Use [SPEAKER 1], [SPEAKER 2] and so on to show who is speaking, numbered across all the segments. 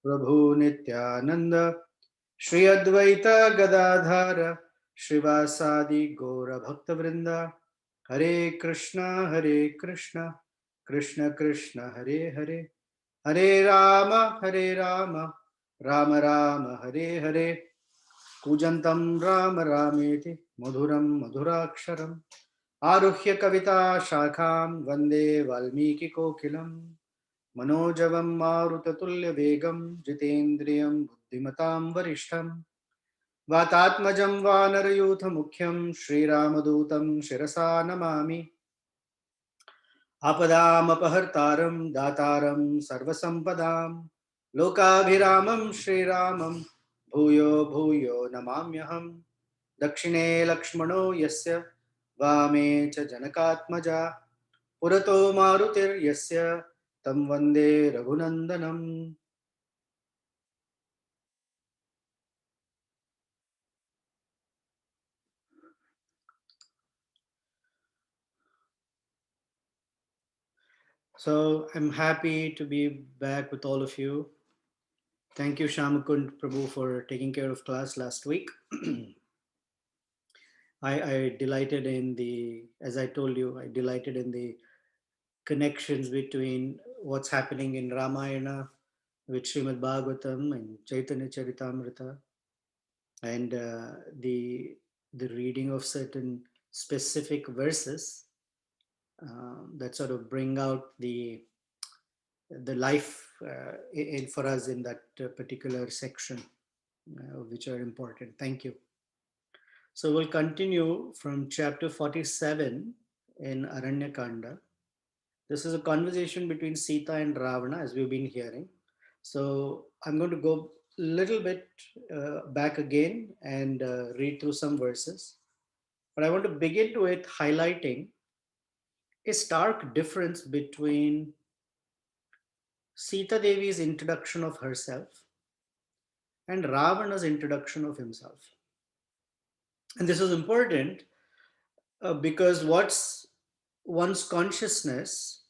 [SPEAKER 1] Prabhu Nityananda, Shri Advaita Gadadhara, Srivasadi Gaura Bhakta Vrinda, Hare Krishna, Hare Krishna, Krishna Krishna, Hare Hare, Hare Rama, Hare Rama, Rama Rama, Hare Hare, Pujantam Rama Rameti, Madhuram Madhuraksharam, Aruhya Kavita Shakham, Vande Valmiki Kokilam, मनोजवं मारुततुल्यवेगं जितेन्द्रियं बुद्धिमतां वरिष्ठं वातात्मजं वानरयूथमुख्यं श्रीरामदूतं शिरसा नमामि आपदामपहर्तारं दातारं सर्वसम्पदां लोकाभिरामं श्रीरामं भूयो भूयो नमाम्यहं दक्षिणे लक्ष्मणो यस्य वामे च जनकात्मजा पुरतो मारुतिर्यस्य तं वन्दे रघुनन्दनम्. So I'm happy to be back with all of you. Thank you, Shamakund Prabhu, for taking care of class last week. I delighted in the, as I told you, I delighted in the connections between what's happening in Ramayana with Srimad Bhagavatam and Chaitanya Charitamrita, and the reading of certain specific verses that sort of bring out the life for us in that particular section, which are important. Thank you. So we'll continue from chapter 47 in Aranya Kanda. This is a conversation between Sita and Ravana, as we've been hearing. So I'm going to go a little bit back again and read through some verses. But I want to begin with highlighting a stark difference between Sita Devi's introduction of herself and Ravana's introduction of himself. And this is important because what's one's consciousness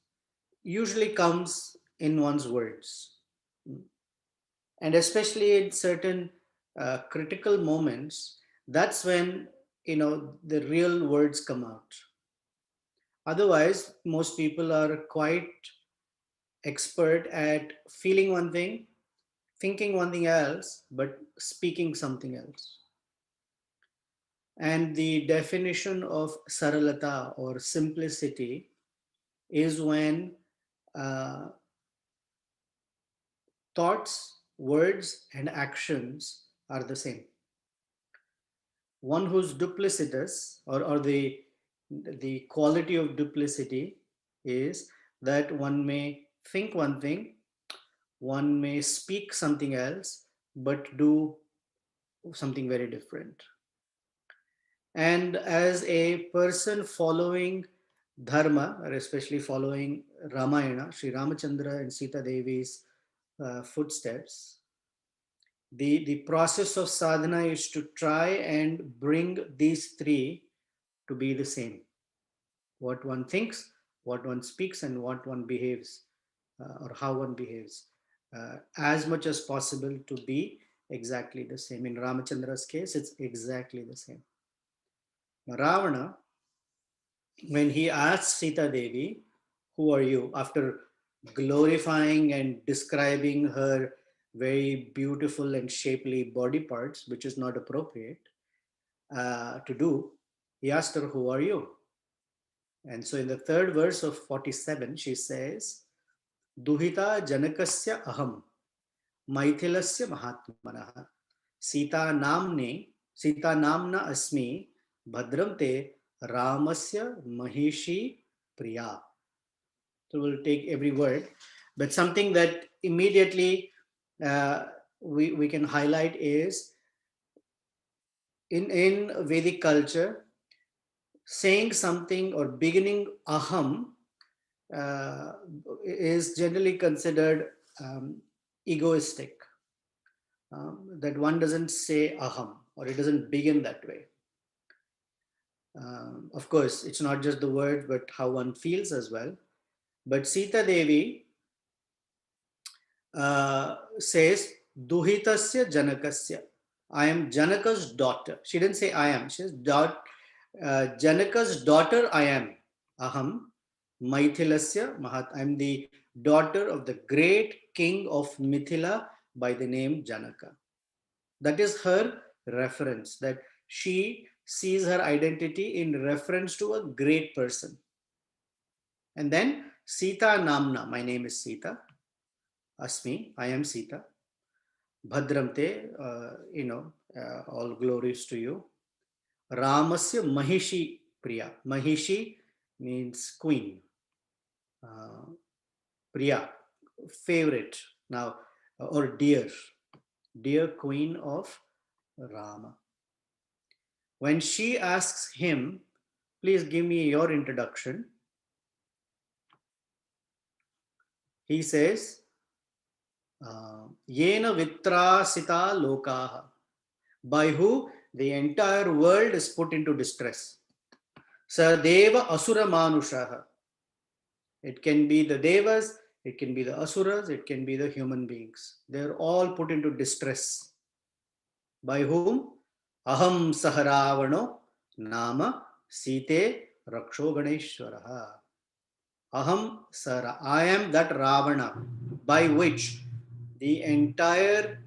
[SPEAKER 1] usually comes in one's words. And especially in certain critical moments, that's when, the real words come out. Otherwise, most people are quite expert at feeling one thing, thinking one thing else, but speaking something else. And the definition of saralata or simplicity is when thoughts, words, and actions are the same. One who's duplicitous, or the quality of duplicity is that one may think one thing, one may speak something else, but do something very different. And as a person following dharma, or especially following Ramayana, Sri Ramachandra and Sita Devi's footsteps, the process of sadhana is to try and bring these three to be the same. What one thinks, what one speaks, and what one behaves, or how one behaves, as much as possible to be exactly the same. In Ramachandra's case, it's exactly the same. Ravana, when he asked Sita Devi, "Who are you?" after glorifying and describing her very beautiful and shapely body parts, which is not appropriate to do, he asked her, "Who are you?" And so in the third verse of 47, she says, "Duhita janakasya aham, maithilasya mahatmanah, Sita namna asmi, bhadram te ramasya mahishi priya." So we'll take every word, but something that immediately we can highlight is in Vedic culture, saying something or beginning aham is generally considered egoistic. That one doesn't say aham, or it doesn't begin that way. Of course, it's not just the word, but how one feels as well. But Sita Devi says, Duhitasya Janakasya. I am Janaka's daughter. She didn't say I am. She says, Janaka's daughter I am. Aham Maithilasya Mahat. I am the daughter of the great king of Mithila by the name Janaka. That is her reference, that she sees her identity in reference to a great person. And then Sita Namna, my name is Sita. Asmi, I am Sita. Bhadramte, all glories to you. Ramasya Mahishi Priya. Mahishi means queen. Priya, favorite. Now, or dear queen of Rama. When she asks him, please give me your introduction, he says, Yena Vitrasita Lokaha, by who the entire world is put into distress. Sadeva Asura Manushaha. It can be the Devas, it can be the Asuras, it can be the human beings. They're all put into distress. By whom? Aham Saharavano Nama Site Raksho Ganeshwaraha. Aham Sara. I am that Ravana by which the entire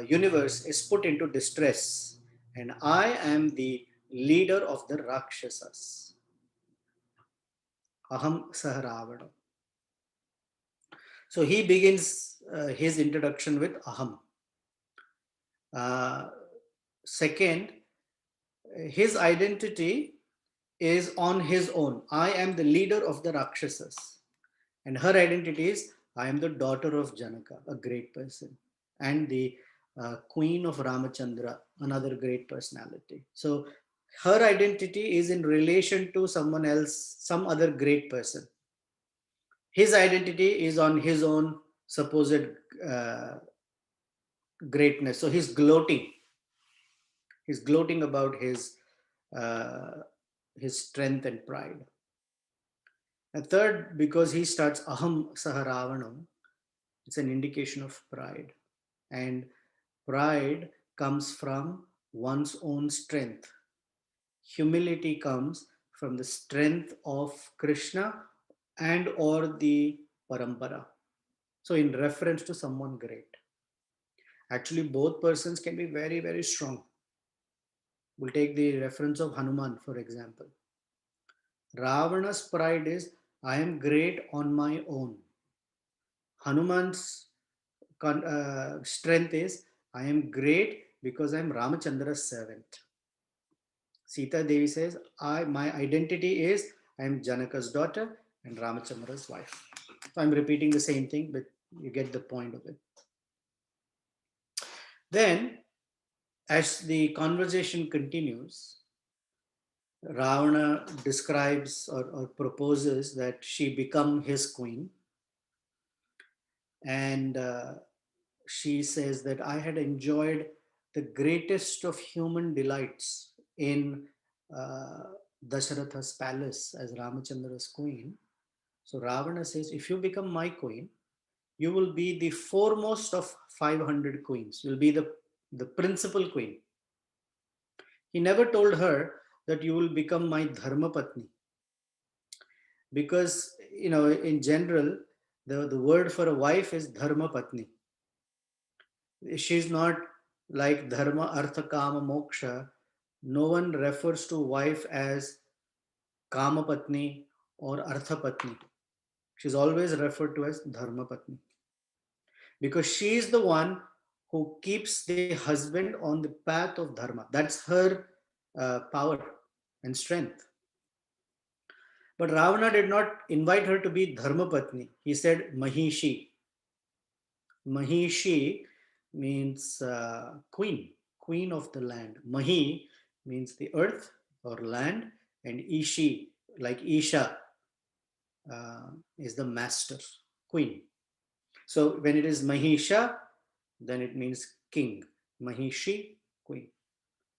[SPEAKER 1] universe is put into distress. And I am the leader of the Rakshasas. Aham Saharavana. So he begins his introduction with Aham. Second, his identity is on his own. I am the leader of the Rakshasas. And her identity is, I am the daughter of Janaka, a great person. And the queen of Ramachandra, another great personality. So her identity is in relation to someone else, some other great person. His identity is on his own supposed greatness. So he's gloating. He's gloating about his strength and pride. And third, because he starts Aham Saharavanam, it's an indication of pride. And pride comes from one's own strength. Humility comes from the strength of Krishna and or the parampara. So in reference to someone great. Actually, both persons can be very, very strong. We'll take the reference of Hanuman, for example. Ravana's pride is, I am great on my own. Hanuman's strength is, I am great because I am Ramachandra's servant. Sita Devi says, my identity is, I am Janaka's daughter and Ramachandra's wife. So I'm repeating the same thing, but you get the point of it. Then, as the conversation continues, Ravana describes or proposes that she become his queen. And she says that I had enjoyed the greatest of human delights in Dasharatha's palace as Ramachandra's queen. So Ravana says, if you become my queen, you will be the foremost of 500 queens. You'll be the principal queen. He never told her that you will become my Dharma Patni. Because, in general, the word for a wife is Dharma Patni. She's not like Dharma, Artha, Kama, Moksha. No one refers to wife as Kama Patni or Artha Patni. She's always referred to as Dharma Patni. Because she is the one who keeps the husband on the path of Dharma. That's her power and strength. But Ravana did not invite her to be Dharma Patni. He said Mahishi. Mahishi means queen of the land. Mahi means the earth or land, and Ishi, like Isha, is the master, queen. So when it is Mahisha, then it means king. Mahishi, queen.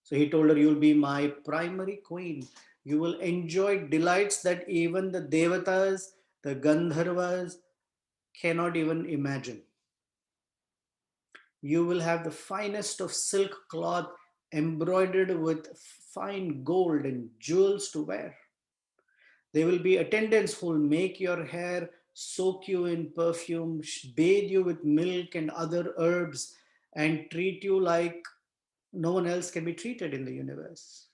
[SPEAKER 1] So he told her, you'll be my primary queen. You will enjoy delights that even the Devatas, the Gandharvas cannot even imagine. You will have the finest of silk cloth embroidered with fine gold and jewels to wear. There will be attendants who will make your hair, soak you in perfume, bathe you with milk and other herbs, and treat you like no one else can be treated in the universe.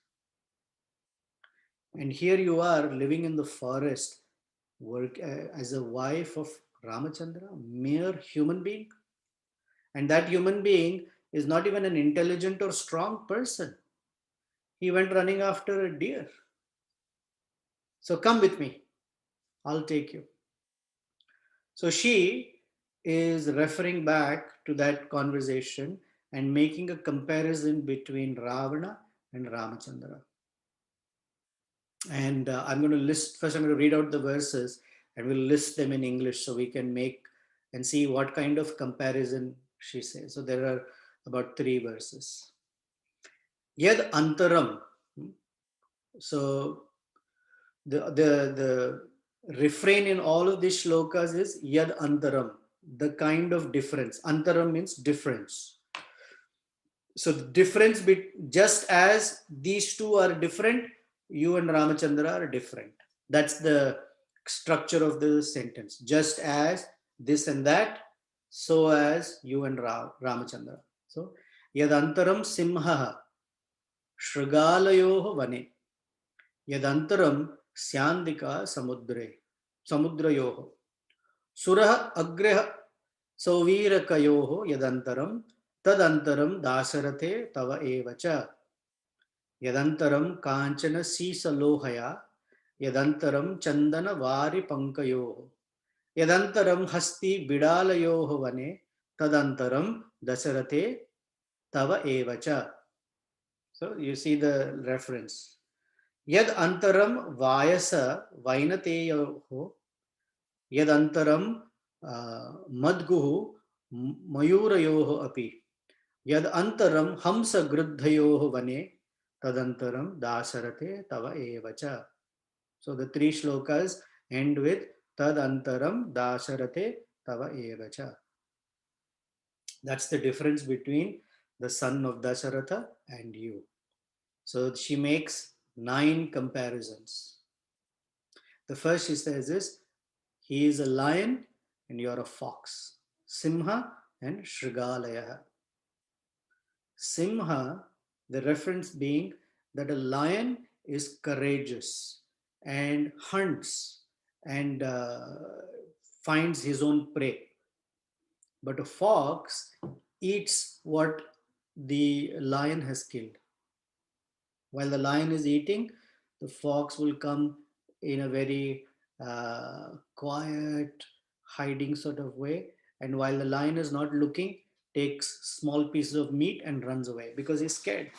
[SPEAKER 1] And here you are living in the forest, work as a wife of Ramachandra, mere human being. And that human being is not even an intelligent or strong person. He went running after a deer. So come with me, I'll take you. So she is referring back to that conversation and making a comparison between Ravana and Ramachandra. And I'm going to list, first I'm going to read out the verses and we'll list them in English so we can make and see what kind of comparison she says. So there are about 3 verses. Yad antaram. So the refrain in all of these shlokas is yad antaram, the kind of difference. Antaram means difference. So the difference, just as these two are different, you and Ramachandra are different. That's the structure of the sentence. Just as this and that, so as you and Ramachandra. So yadantaram simha shrigalayoh vane yadantaram syandika samudrayoh surah agrah savirakayoh yadantaram tadantaram dasarate tava evacha yadantaram kanchana sisalohaya yadantaram chandana vari pankayoh yadantaram hasti bidalayoh vane tadantaram dasarate tava evacha. So you see the reference. Yad antaram vayasa vainateyoho yad antaram madguhu mayurayoho api yad antaram hamsa gruddhayoho vane tadantaram dasarate tava evacha. So the 3 shlokas end with tadantaram dasarate tava evacha. That's the difference between the son of Dasharatha and you. So she makes 9 comparisons. The first she says is, he is a lion and you're a fox. Simha and Shrigalaya. Simha, the reference being that a lion is courageous and hunts and finds his own prey. But a fox eats what the lion has killed. While the lion is eating, the fox will come in a very quiet, hiding sort of way. And while the lion is not looking, takes small pieces of meat and runs away because he's scared.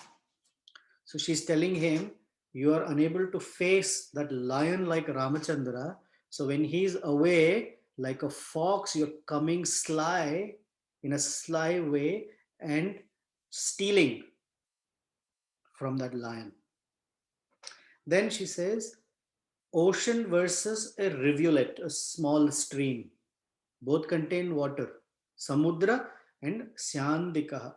[SPEAKER 1] So she's telling him, you are unable to face that lion like Ramachandra. So when he's away, like a fox, you're coming sly, in a sly way, and stealing from that lion. Then she says, ocean versus a rivulet, a small stream. Both contain water. Samudra and Syandandika.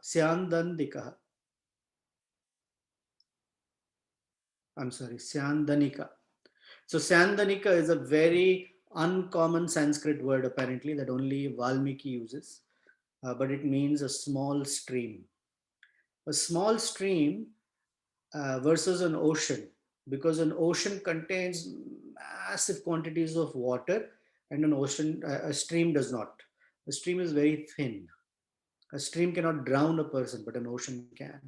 [SPEAKER 1] I'm sorry, Syandanika. So Syandanika is a very uncommon Sanskrit word apparently that only Valmiki uses, but it means a small stream. A small stream versus an ocean, because an ocean contains massive quantities of water and a stream does not. A stream is very thin. A stream cannot drown a person, but an ocean can.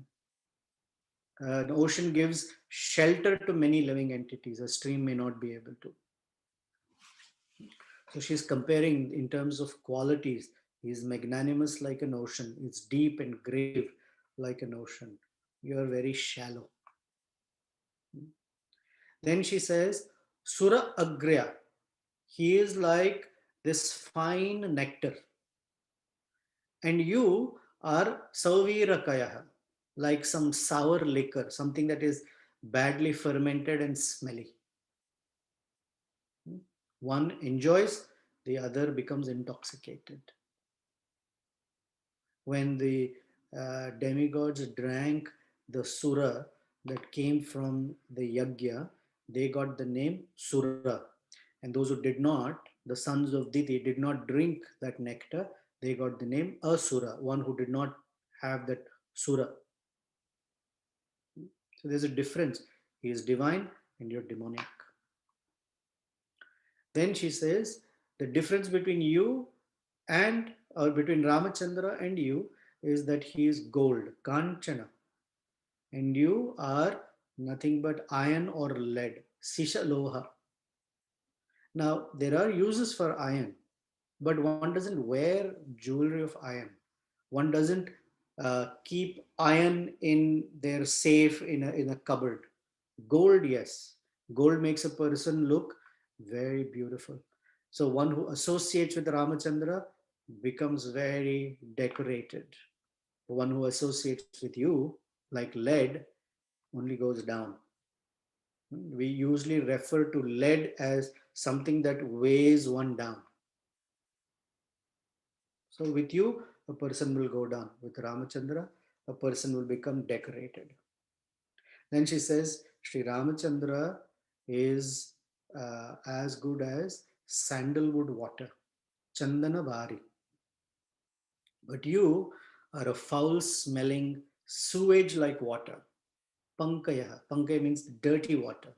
[SPEAKER 1] An ocean gives shelter to many living entities. A stream may not be able to. So she's comparing in terms of qualities. He's magnanimous like an ocean. It's deep and grave like an ocean. You are very shallow. Then she says, Sura Agrya. He is like this fine nectar. And you are Savirakaya, like some sour liquor, something that is badly fermented and smelly. One enjoys, the other becomes intoxicated. When the demigods drank the sura that came from the yagya, they got the name Sura. And those who did not, the sons of Diti, did not drink that nectar, they got the name Asura, one who did not have that Sura. So there's a difference. He is divine and you're demonic. Then she says, the difference between you and, or between Ramachandra and you, is that he is gold, Kanchana, and you are nothing but iron or lead, Sisha Loha. Now, there are uses for iron, but one doesn't wear jewelry of iron. One doesn't keep iron in their safe in a cupboard. Gold, yes. Gold makes a person look very beautiful. So one who associates with Ramachandra becomes very decorated. The one who associates with you, like lead, only goes down. We usually refer to lead as something that weighs one down. So with you, a person will go down. With Ramachandra, a person will become decorated. Then she says, Sri Ramachandra is as good as sandalwood water, Chandana Bari. But you are a foul smelling sewage like water, Pankaya. Pankaya means dirty water.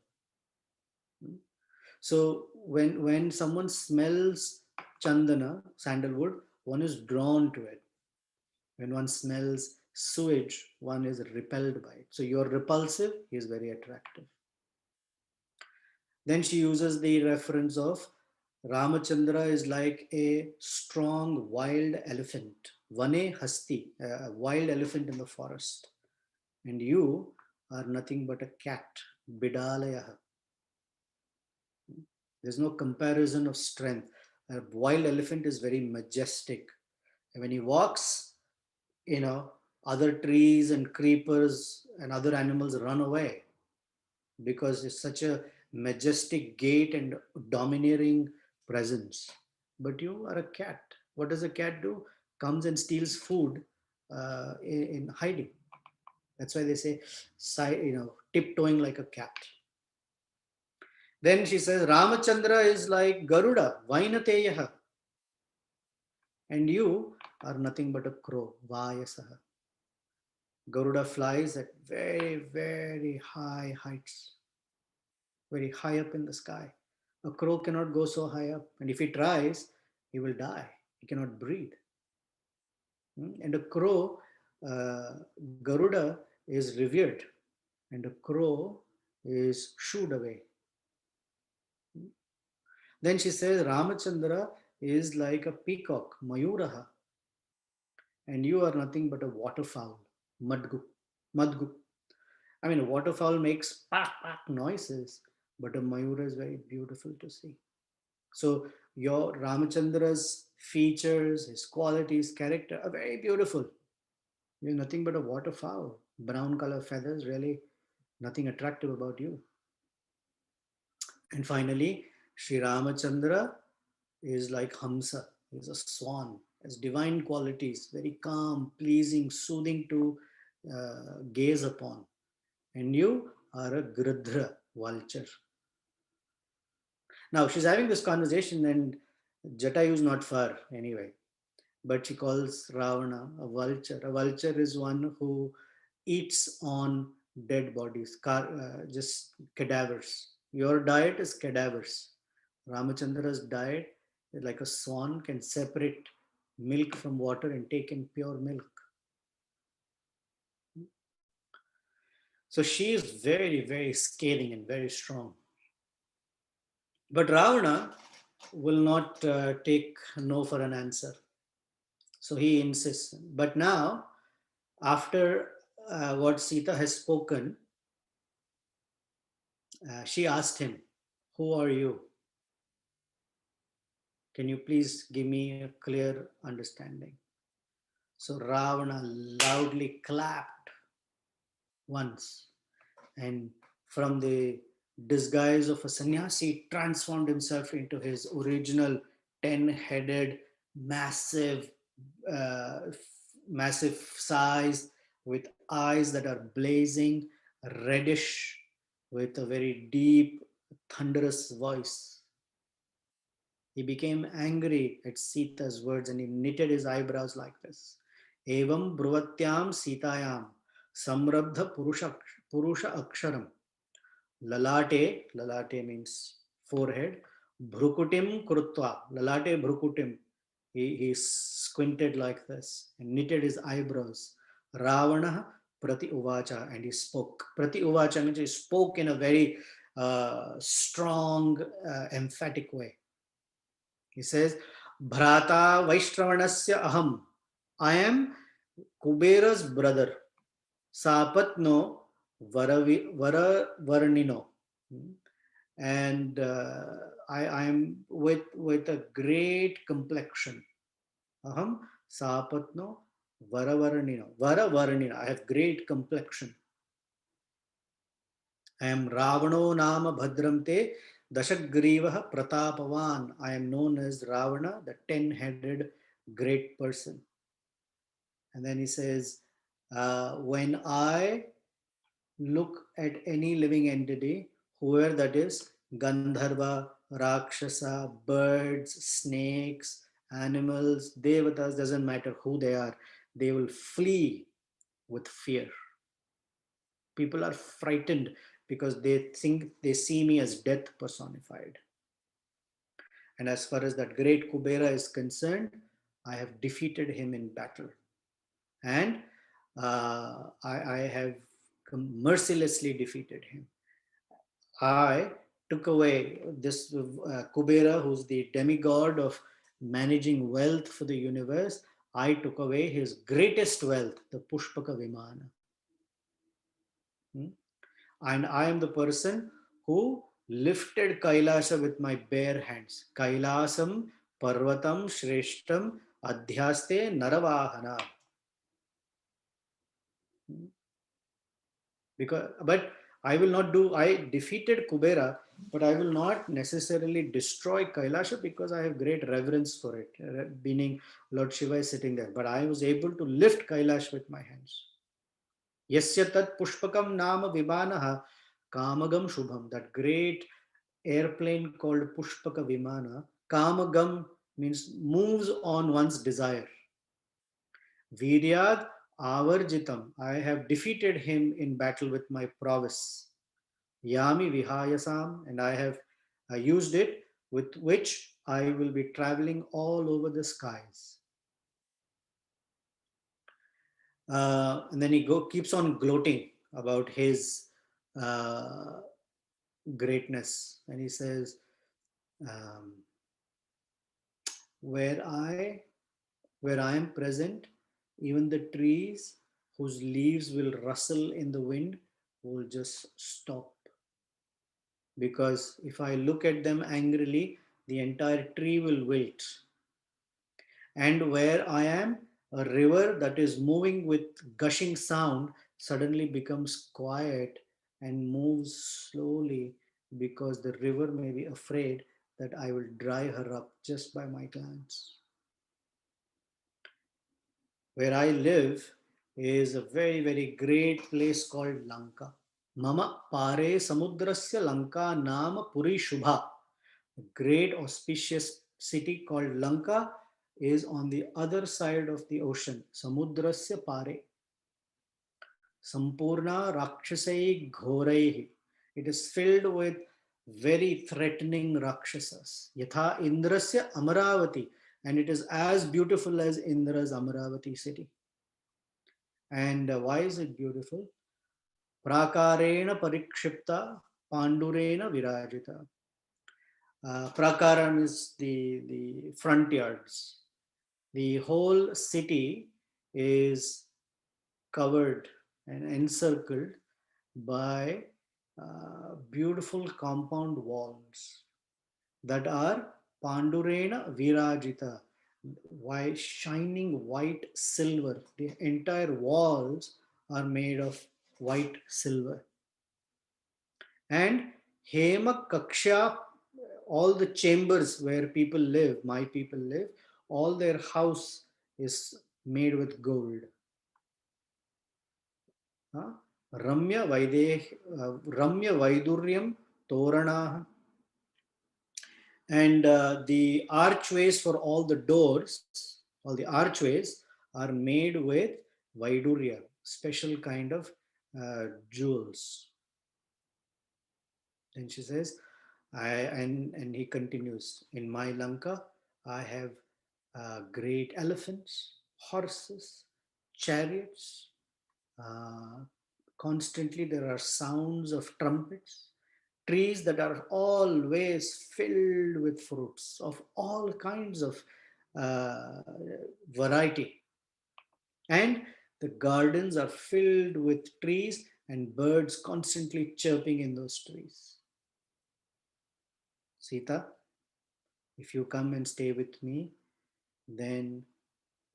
[SPEAKER 1] So when someone smells Chandana, sandalwood, one is drawn to it. When one smells sewage, one is repelled by it. So you're repulsive, he is very attractive. Then she uses the reference of Ramachandra is like a strong wild elephant, Vane Hasti, a wild elephant in the forest. And you are nothing but a cat, Bidalayaha. There's no comparison of strength. A wild elephant is very majestic. And when he walks, other trees and creepers and other animals run away because it's such a majestic gait and domineering presence. But you are a cat. What does a cat do? Comes and steals food in hiding. That's why they say, tiptoeing like a cat. Then she says, Ramachandra is like Garuda, Vainateyaha. And you are nothing but a crow, Vayasaha. Garuda flies at very, very high heights, very high up in the sky. A crow cannot go so high up. And if he tries, he will die. He cannot breathe. And a crow, Garuda is revered, and a crow is shooed away. Then she says, Ramachandra is like a peacock, Mayuraha, and you are nothing but a waterfowl, Madgu. Madgu. I mean, a waterfowl makes pak pak noises, but a Mayura is very beautiful to see. So your Ramachandra's features, his qualities, character are very beautiful. You're nothing but a waterfowl. Brown color feathers, really nothing attractive about you. And finally, Sri Ramachandra is like Hamsa. He's a swan, has divine qualities, very calm, pleasing, soothing to gaze upon. And you are a Gridhra, vulture. Now she's having this conversation and Jatayu is not far anyway, but she calls Ravana a vulture. A vulture is one who eats on dead bodies, just cadavers. Your diet is cadavers. Ramachandra's diet is like a swan, can separate milk from water and take in pure milk. So she is very, very scathing and very strong. But Ravana will not take no for an answer. So he insists. But now, after what Sita has spoken, she asked him, who are you? Can you please give me a clear understanding? So Ravana loudly clapped once, and from the disguise of a sannyasi, transformed himself into his original 10-headed, massive, uh, massive size, with eyes that are blazing, reddish, with a very deep, thunderous voice. He became angry at Sita's words and he knitted his eyebrows like this. Evam bruvatyam Sitayam samrabdha purusha aksharam lalate, lalate means forehead, bhrukutim krutva, lalate bhrukutim. He squinted like this and knitted his eyebrows. Ravana prati uvacha, and he spoke. Prati uvacha means he spoke in a very strong, emphatic way. He says, Bhrata Vaishtravanasya aham. I am Kubera's brother. Sapatno Varavarnino. And I am with a great complexion. Aham Sapatno Varavarnino. Varavarnino. I have great complexion. I am Ravano Nama Bhadramte Dashagrivaha Pratapavan. I am known as Ravana, the 10-headed great person. And then he says, when I look at any living entity, whoever that is, Gandharva, Rakshasa, birds, snakes, animals, devatas, doesn't matter who they will flee with fear. People are frightened because they think they see me as death personified. And as far as that great Kubera is concerned, I have defeated him in battle. And I have mercilessly defeated him. I took away this Kubera, who's the demigod of managing wealth for the universe. I took away his greatest wealth, the Pushpaka Vimana. And I am the person who lifted Kailasa with my bare hands. Kailasam Parvatam Shreshtam Adhyaste Naravahana. But I will not do, I defeated Kubera, but I will not necessarily destroy Kailasha because I have great reverence for it, meaning Lord Shiva is sitting there. But I was able to lift Kailash with my hands. Yasya tat pushpakam nama vimanaha kamagam shubham. That great airplane called Pushpaka Vimana, kamagam means moves on one's desire. Viryad avarjitam. I have defeated him in battle with my prowess. Yami vihayasam, and I have used it with which I will be traveling all over the skies. And then he keeps on gloating about his greatness, and he says, where I am present, even the trees whose leaves will rustle in the wind will just stop. Because if I look at them angrily, the entire tree will wilt. And where I am, a river that is moving with gushing sound suddenly becomes quiet and moves slowly because the river may be afraid that I will dry her up just by my glance. Where I live is a very, very great place called Lanka. Mama Pare Samudrasya Lanka Nama Puri Shubha. A great auspicious city called Lanka is on the other side of the ocean. Samudrasya Pare. Sampurna Rakshasai Ghoraihi. It is filled with very threatening Rakshasas. Yatha Indrasya Amaravati. And it is as beautiful as Indra's Amaravati city. And why is it beautiful? Prakarena parikshipta pandurena virajita. Prakaram is the front yards. The whole city is covered and encircled by beautiful compound walls that are pandurena virajita, shining white silver. The entire walls are made of white silver. And Hema Kaksha, all the chambers where people live, my people live, all their house is made with gold. Huh? Ramya Vaiduryam Torana. And the archways for all the doors, all the archways are made with Vaidurya, special kind of jewels. Then she says, and he continues, in my Lanka, I have great elephants, horses, chariots. Uh, Constantly there are sounds of trumpets, trees that are always filled with fruits of all kinds of uh, variety. And the gardens are filled with trees and birds constantly chirping in those trees. Sita, if you come and stay with me, then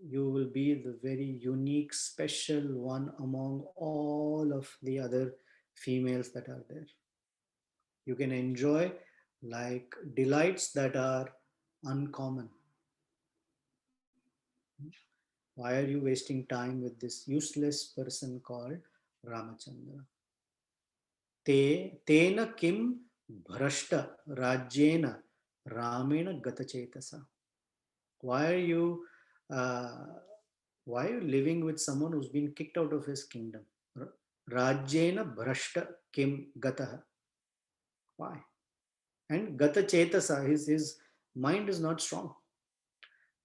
[SPEAKER 1] you will be the very unique, special one among all of the other females that are there. You can enjoy like delights that are uncommon. Why are you wasting time with this useless person called Ramachandra? Tena kim bhrashta rajyena ramena gatachetasa. Why are you uh, why are you living with someone who's been kicked out of his kingdom? Rajyena bhrashta kim gataha. Why? And gata chetasa, his mind is not strong.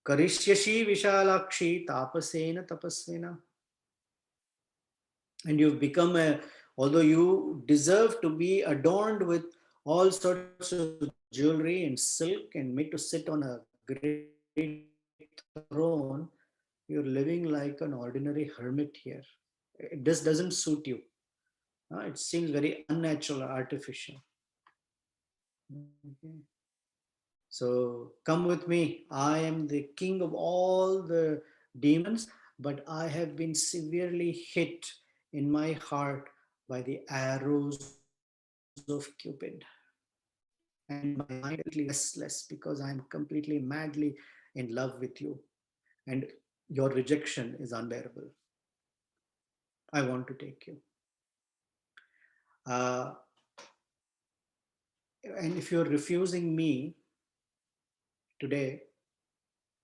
[SPEAKER 1] Karishyashi vishalakshi tapasena tapasvena. And you've become although you deserve to be adorned with all sorts of jewelry and silk and made to sit on a great throne, you're living like an ordinary hermit here. This doesn't suit you. It seems very unnatural, artificial. Okay. So come with me. I am the king of all the demons, but I have been severely hit in my heart by the arrows of Cupid. And my mind is completely restless because I am completely madly in love with you. And your rejection is unbearable. I want to take you. Uh, and if you're refusing me today,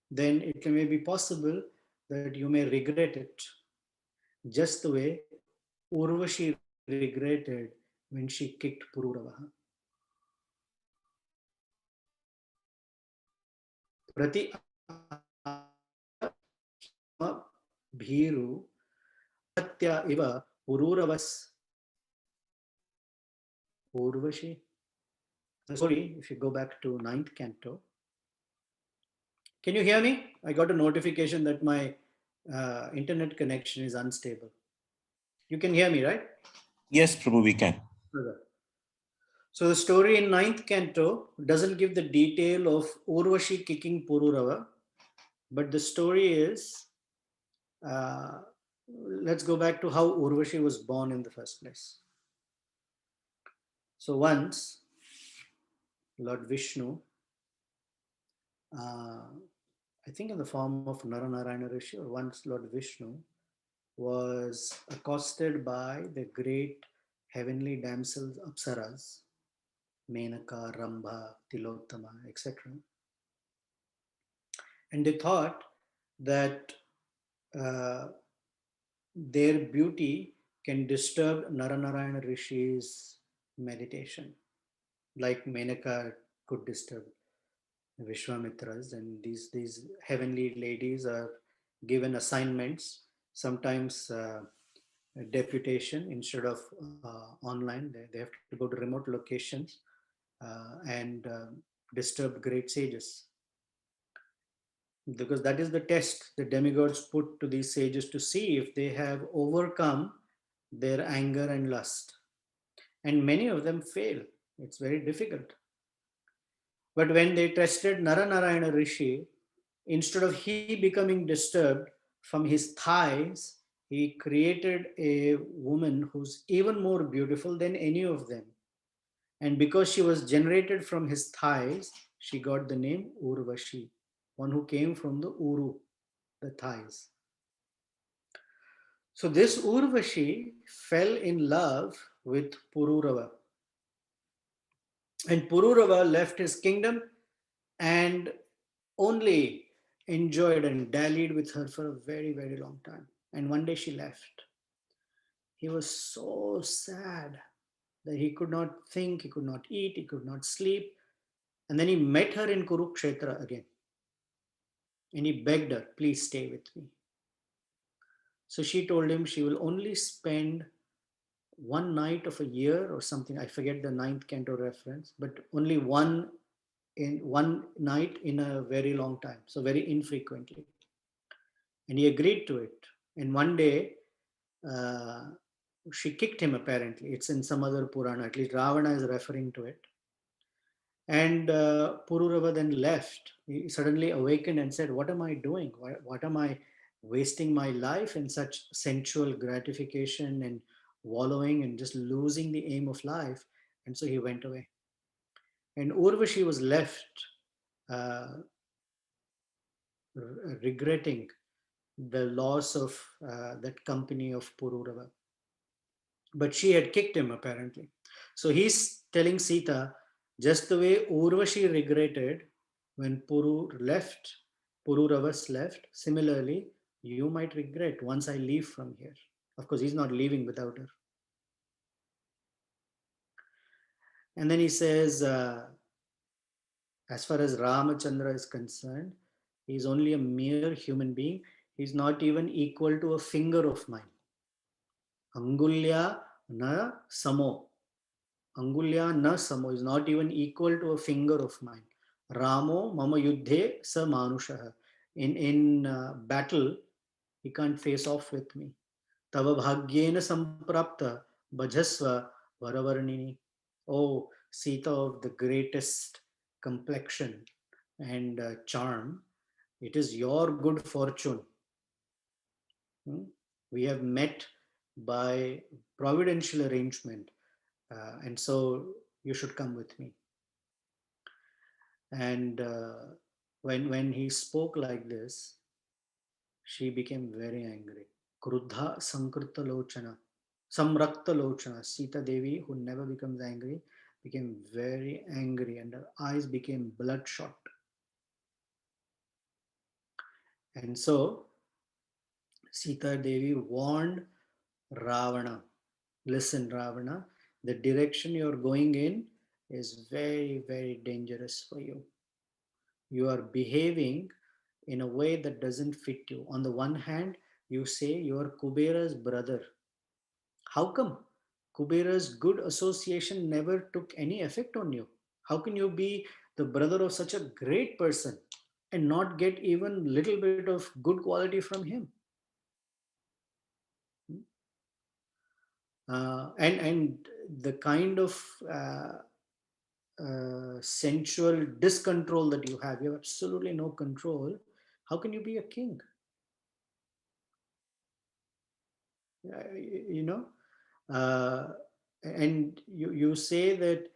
[SPEAKER 1] then it may be possible that you may regret it, just the way Urvashi regretted when she kicked Pururavaha. Prati bhiru atya iva Pururavas Urvashi. The story, if you go back to ninth canto, can you hear me? I got a notification that my internet connection is unstable. You can hear me, right?
[SPEAKER 2] Yes, Prabhu, we can.
[SPEAKER 1] So the story in ninth canto doesn't give the detail of Urvashi kicking Pururava, but the story is, uh, let's go back to how Urvashi was born in the first place. So once Lord Vishnu, I think in the form of Naranarayana Rishi, or once Lord Vishnu was accosted by the great heavenly damsels Apsaras, Menaka, Rambha, Tilottama, etc. And they thought that uh, their beauty can disturb Naranarayana Rishi's meditation, like Menaka could disturb Vishwamitras, and these heavenly ladies are given assignments, sometimes deputation instead of online. They have to go to remote locations and disturb great sages, because that is the test the demigods put to these sages to see if they have overcome their anger and lust. And many of them fail. It's very difficult. But when they tested Naranarayana Rishi, instead of he becoming disturbed from his thighs, he created a woman who's even more beautiful than any of them. And because she was generated from his thighs, she got the name Urvashi, one who came from the Uru, the thighs. So this Urvashi fell in love with Pururava. And Pururava left his kingdom and only enjoyed and dallied with her for a very, very long time. And one day she left. He was so sad that he could not think, he could not eat, he could not sleep. And then he met her in Kurukshetra again. And he begged her, please stay with me. So she told him she will only spend one night of a year or something. I forget the ninth canto reference, but only one night in a very long time. So very infrequently. And he agreed to it. And one day, uh, she kicked him apparently. It's in some other Purana, at least Ravana is referring to it. And Pururava then left. He suddenly awakened and said, what am I doing? What am I wasting my life in such sensual gratification and wallowing and just losing the aim of life? And so he went away. And Urvashi was left uh, regretting the loss of that company of Pururava. But she had kicked him apparently. So he's telling Sita, just the way Urvashi regretted when Pururavas left, similarly, you might regret once I leave from here. Of course, he's not leaving without her. And then he says, as far as Ramachandra is concerned, he's only a mere human being. He's not even equal to a finger of mine. Angulya na samo. Angulya na samo is not even equal to a finger of mine. Ramo mama yuddhe sa manushaha. In battle, he can't face off with me. Tava bhagyena samprapta bhajasva varavarnini. Oh, Sita of the greatest complexion and charm, it is your good fortune. We have met by providential arrangement, and so you should come with me. And when he spoke like this, she became very angry. Krudha Sankrita Lochana. Samrakta Lochana. Sita Devi, who never becomes angry, became very angry and her eyes became bloodshot. And so Sita Devi warned Ravana. Listen, Ravana, the direction you're going in is very, very dangerous for you. You are behaving in a way that doesn't fit you. On the one hand, you say you are Kubera's brother. How come? Kubera's good association never took any effect on you. How can you be the brother of such a great person and not get even little bit of good quality from him? And the kind of sensual discontrol that you have absolutely no control. How can you be a king? You know, uh, and you say that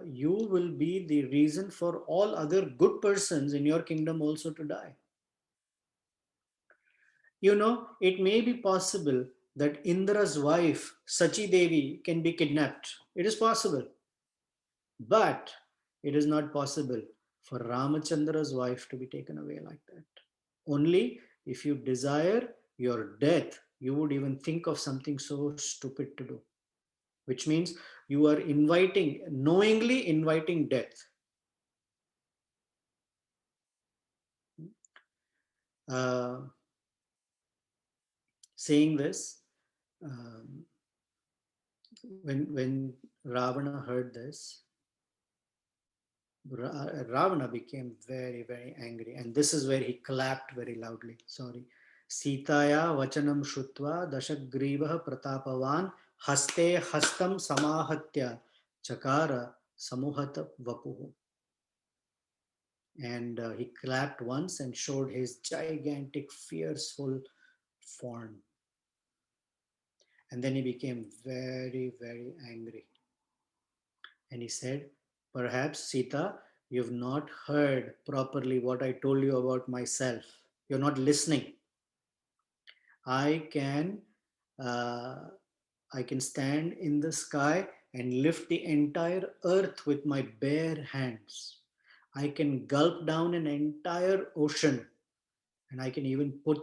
[SPEAKER 1] you will be the reason for all other good persons in your kingdom also to die. You know, it may be possible that Indra's wife, Sachi Devi, can be kidnapped. It is possible. But it is not possible for Ramachandra's wife to be taken away like that. Only if you desire your death, you would even think of something so stupid to do, which means you are knowingly inviting death. Uh, Saying this, um, when Ravana heard this, Ravana became very, very angry. And this is where he clapped very loudly. Sorry. Sitaya vachanam shrutva dashagrivah pratapavan haste hastam samahatya chakara samuhata vapuhu. And he clapped once and showed his gigantic, fierceful form. And then he became very, very angry. And he said, perhaps Sita, you've not heard properly what I told you about myself. You're not listening. I can uh, I can stand in the sky and lift the entire earth with my bare hands. I can gulp down an entire ocean, and I can even put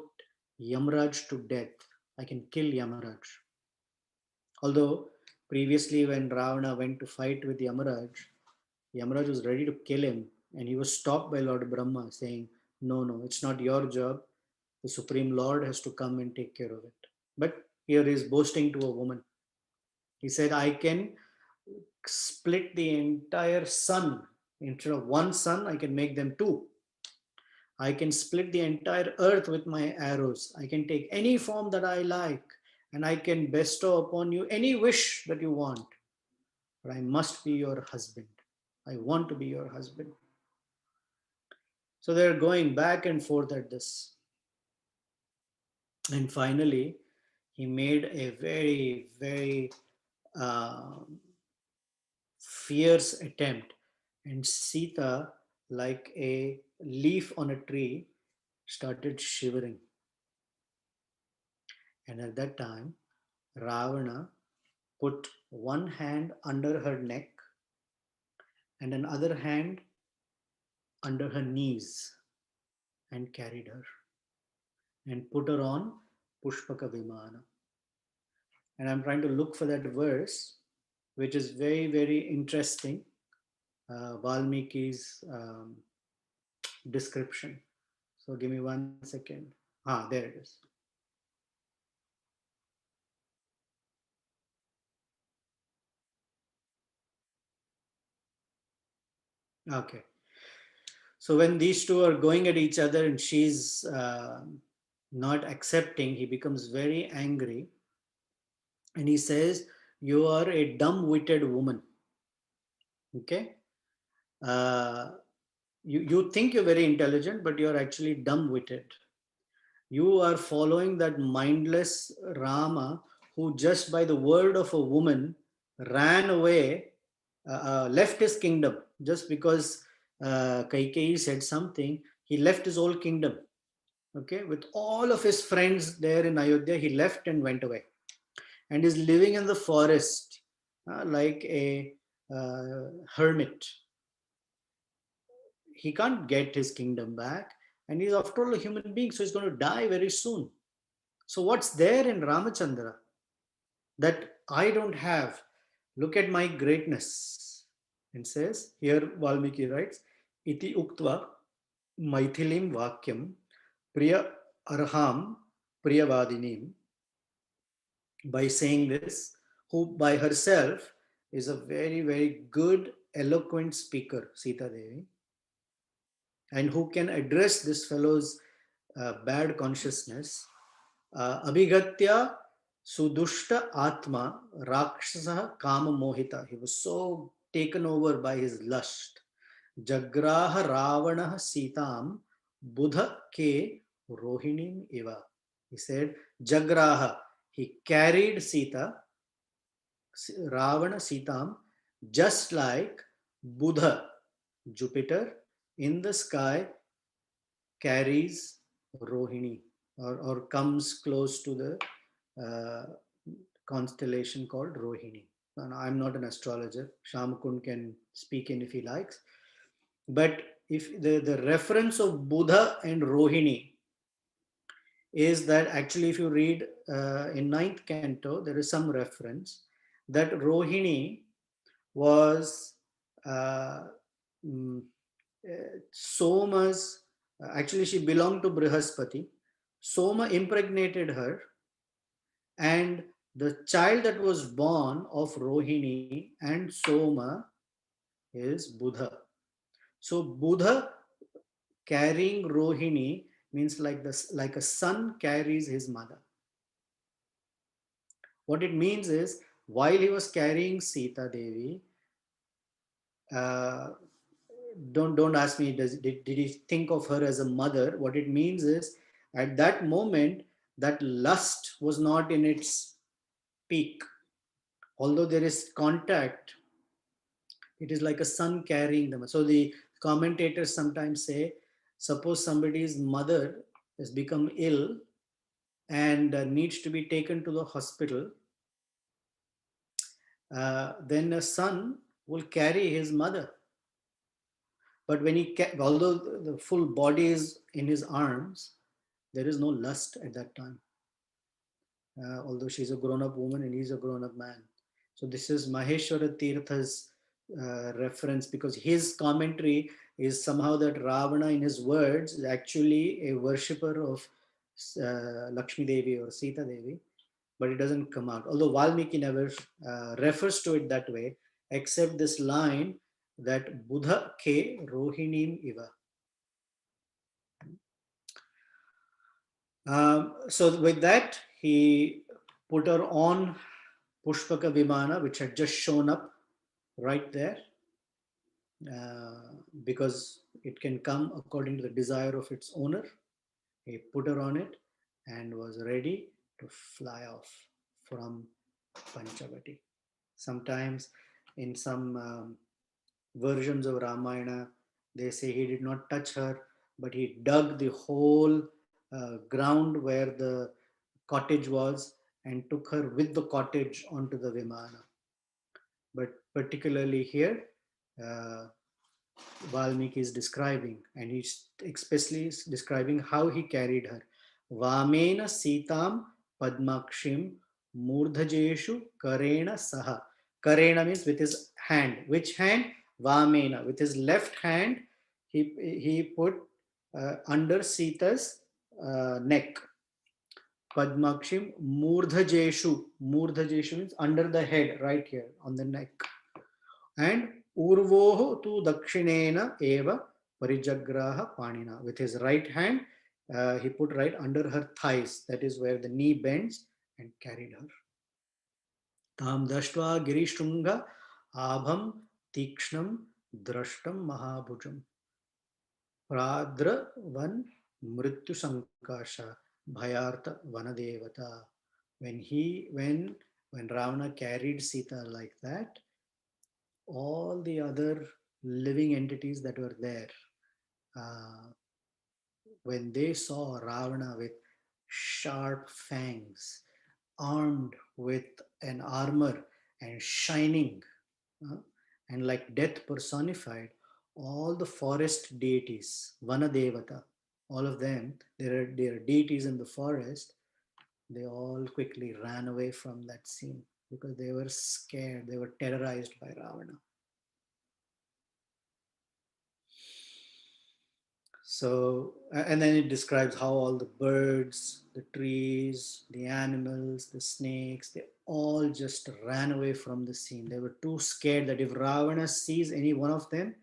[SPEAKER 1] Yamraj to death. I can kill Yamaraj. Although previously, when Ravana went to fight with Yamaraj, Yamaraj was ready to kill him, and he was stopped by Lord Brahma saying, "No, no, it's not your job. The Supreme Lord has to come and take care of it." But here he is boasting to a woman. He said, "I can split the entire sun. Instead of one sun, I can make them two. I can split the entire earth with my arrows. I can take any form that I like, and I can bestow upon you any wish that you want. But I must be your husband. I want to be your husband." So they're going back and forth at this. And finally, he made a very, very fierce attempt. And Sita, like a leaf on a tree, started shivering. And at that time, Ravana put one hand under her neck and another hand under her knees and carried her and put her on Pushpaka Vimana. And I'm trying to look for that verse, which is very, very interesting. Valmiki's description. So give me 1 second. Ah, there it is. Okay. So when these two are going at each other and she's not accepting, he becomes very angry and he says, "You are a dumb witted woman." Okay. Uh, you think you're very intelligent, but you're actually dumb witted. You are following that mindless Rama who, just by the word of a woman, ran away, left his kingdom just because Kaikeyi said something. He left his whole kingdom. Okay, with all of his friends there in Ayodhya, he left and went away and is living in the forest like a hermit. He can't get his kingdom back, and he's after all a human being, so he's going to die very soon. So, what's there in Ramachandra that I don't have? Look at my greatness. And says, here Valmiki writes, Iti uktva Maithilim Vakyam Priya Arham Priyavadinim. By saying this, who by herself is a very, very good, eloquent speaker, Sita Devi, and who can address this fellow's bad consciousness. Abhigatya Sudushta Atma Rakshasa Kama Mohita. He was so taken over by his lust. Jagraha Ravana Sitam Buddha Ke Rohinim Eva. He said, Jagraha. He carried Sita, Ravana Sitam, just like Buddha, Jupiter, in the sky carries Rohini, or comes close to the uh, constellation called Rohini. And I'm not an astrologer. Shamakun can speak in if he likes. But if the reference of Buddha and Rohini is that actually, if you read in ninth canto, there is some reference that Rohini was uh, mm, Soma's, actually, she belonged to Brihaspati. Soma impregnated her, and the child that was born of Rohini and Soma is Buddha. So, Buddha carrying Rohini means like this, like a son carries his mother. What it means is, while he was carrying Sita Devi, uh, don't ask me did he think of her as a mother. What it means is, at that moment, that lust was not in its peak. Although there is contact, it is like a son carrying them. So the commentators sometimes say, suppose somebody's mother has become ill and needs to be taken to the hospital, then a son will carry his mother. But when although the full body is in his arms, there is no lust at that time. Although she's a grown-up woman and he's a grown-up man. So this is Maheshwara Tirtha's reference, because his commentary is somehow that Ravana in his words is actually a worshipper of Lakshmi Devi or Sita Devi, but it doesn't come out. Although Valmiki never refers to it that way, except this line that Buddha ke Rohinim Iva. So with that, he put her on Pushpaka Vimana, which had just shown up right there, because it can come according to the desire of its owner. He put her on it and was ready to fly off from Panchavati. Sometimes in some versions of Ramayana, they say he did not touch her, but he dug the whole ground where the cottage was and took her with the cottage onto the Vimana. But particularly here, uh, Valmiki is describing, and he's especially describing how he carried her. Vamena Sitam Padmakshim Murdhajeshu Karena Saha. Karena means with his hand. Which hand? Vamena. With his left hand, he put under Sita's neck. Padmakshim Murdhajeshu. Murdhajeshu means under the head, right here on the neck. And Urvoho tu Dakshinena eva Parijagraha Panina. With his right hand, he put right under her thighs. That is where the knee bends, and carried her. Tam Dashtva Girishtunga Abham Tikshnam Drashtam Mahabhujam. Pradra Van Mrityu Sankasha Bhayartha Vanadevata. When Ravana carried Sita like that, all the other living entities that were there, uh, when they saw Ravana with sharp fangs, armed with an armor and shining, uh, and like death personified, all the forest deities, Vanadevata, all of them, there are deities in the forest, they all quickly ran away from that scene because they were scared, they were terrorized by Ravana. So, and then it describes how all the birds, the trees, the animals, the snakes, they all just ran away from the scene. They were too scared that if Ravana sees any one of them,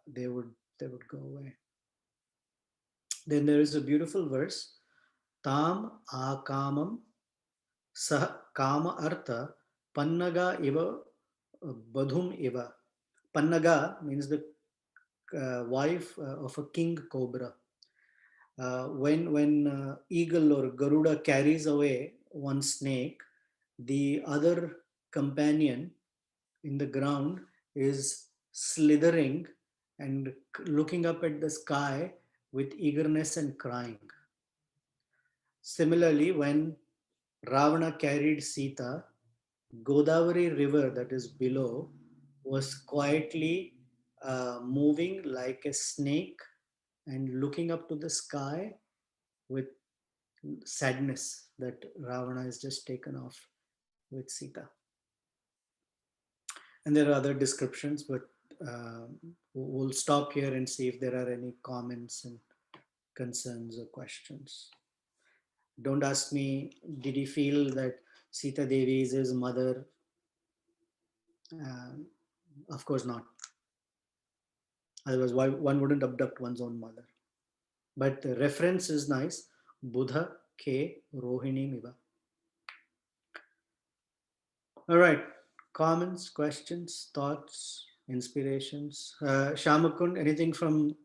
[SPEAKER 1] they would go away. Then there is a beautiful verse, Tam akamam sah kama artha pannaga iva badhum iva. Pannaga means the wife of a king cobra. When eagle or Garuda carries away one snake, the other companion in the ground is slithering and looking up at the sky with eagerness and crying. Similarly, when Ravana carried Sita, Godavari river that is below was quietly moving like a snake and looking up to the sky with sadness that Ravana is just taken off with Sita. And there are other descriptions, but we'll stop here and see if there are any comments and concerns or questions. Don't ask me, did he feel that Sita Devi is his mother? Of course not. Otherwise, why one wouldn't abduct one's own mother? But the reference is nice. Buddha ke Rohini Miva. All right. Comments, questions, thoughts, inspirations. Shamakund, anything from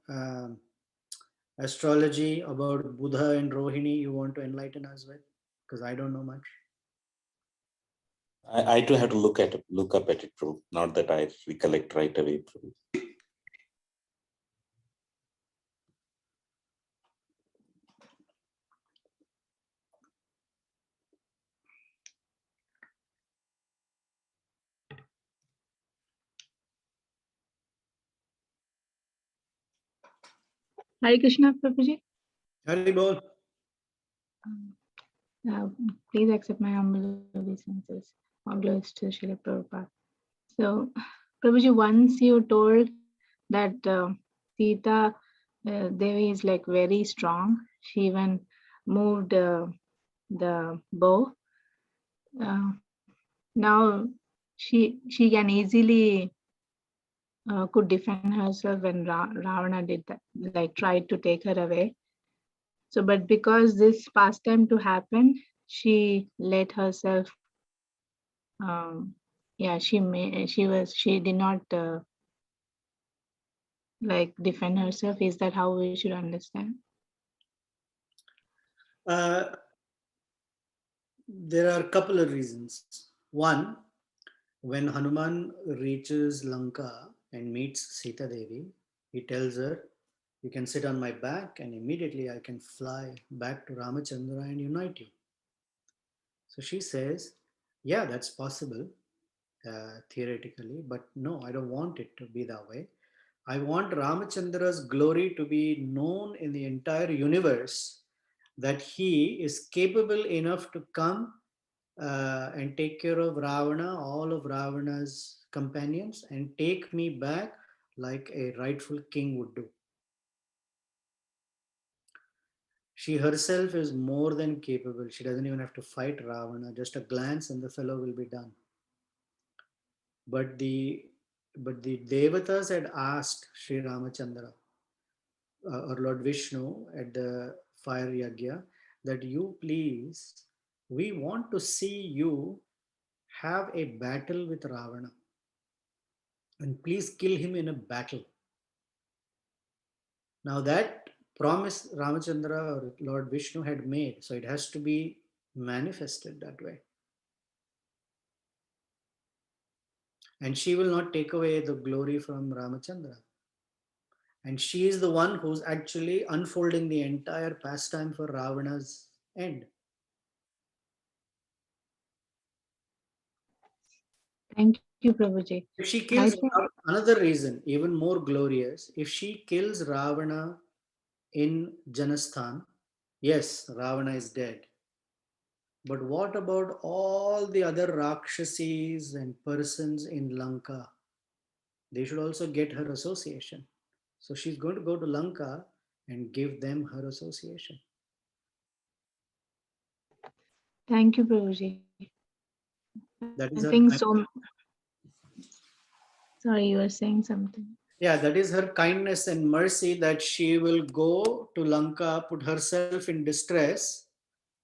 [SPEAKER 1] astrology about Buddha and Rohini you want to enlighten us with? Because I don't know much.
[SPEAKER 2] I too have to look up at it, Prabhu. Not that I recollect right away, Prabhu.
[SPEAKER 3] Hare Krishna, Prabhuji.
[SPEAKER 1] Hari bol.
[SPEAKER 3] Um, Please accept my humble obeisances. All glories to Srila Prabhupada. So, Prabhuji, once you told that Sita Devi is like very strong. She even moved the bow. Now she can easily could defend herself when Ravana did that, like tried to take her away. So, but because this pastime to happen, she let herself. Yeah, she did not like defend herself. Is that how we should understand?
[SPEAKER 1] There are a couple of reasons. One, when Hanuman reaches Lanka and meets Sita Devi, he tells her, "You can sit on my back, and immediately I can fly back to Ramachandra and unite you." So she says, "Yeah, that's possible, theoretically, but no, I don't want it to be that way. I want Ramachandra's glory to be known in the entire universe, that he is capable enough to come and take care of Ravana, all of Ravana's companions, and take me back like a rightful king would do." She herself is more than capable. She doesn't even have to fight Ravana. Just a glance and the fellow will be done. But the Devatas had asked Sri Ramachandra or Lord Vishnu at the fire yagya that, "You please, we want to see you have a battle with Ravana, and please kill him in a battle." Now that promise Ramachandra or Lord Vishnu had made, so it has to be manifested that way. And she will not take away the glory from Ramachandra. And she is the one who's actually unfolding the entire pastime for Ravana's end.
[SPEAKER 3] Thank you, Prabhuji.
[SPEAKER 1] If she
[SPEAKER 3] I
[SPEAKER 1] kills,
[SPEAKER 3] think
[SPEAKER 1] another reason, even more glorious, if she kills Ravana in Janasthan, yes, Ravana is dead. But what about all the other Rakshasis and persons in Lanka? They should also get her association. So she's going to go to Lanka and give them her association.
[SPEAKER 3] thank you, Prabhuji. I
[SPEAKER 1] That is
[SPEAKER 3] think
[SPEAKER 1] her
[SPEAKER 3] so.
[SPEAKER 1] kindness.
[SPEAKER 3] Sorry, you were saying something.
[SPEAKER 1] Yeah, that is her kindness and mercy, that she will go to Lanka, put herself in distress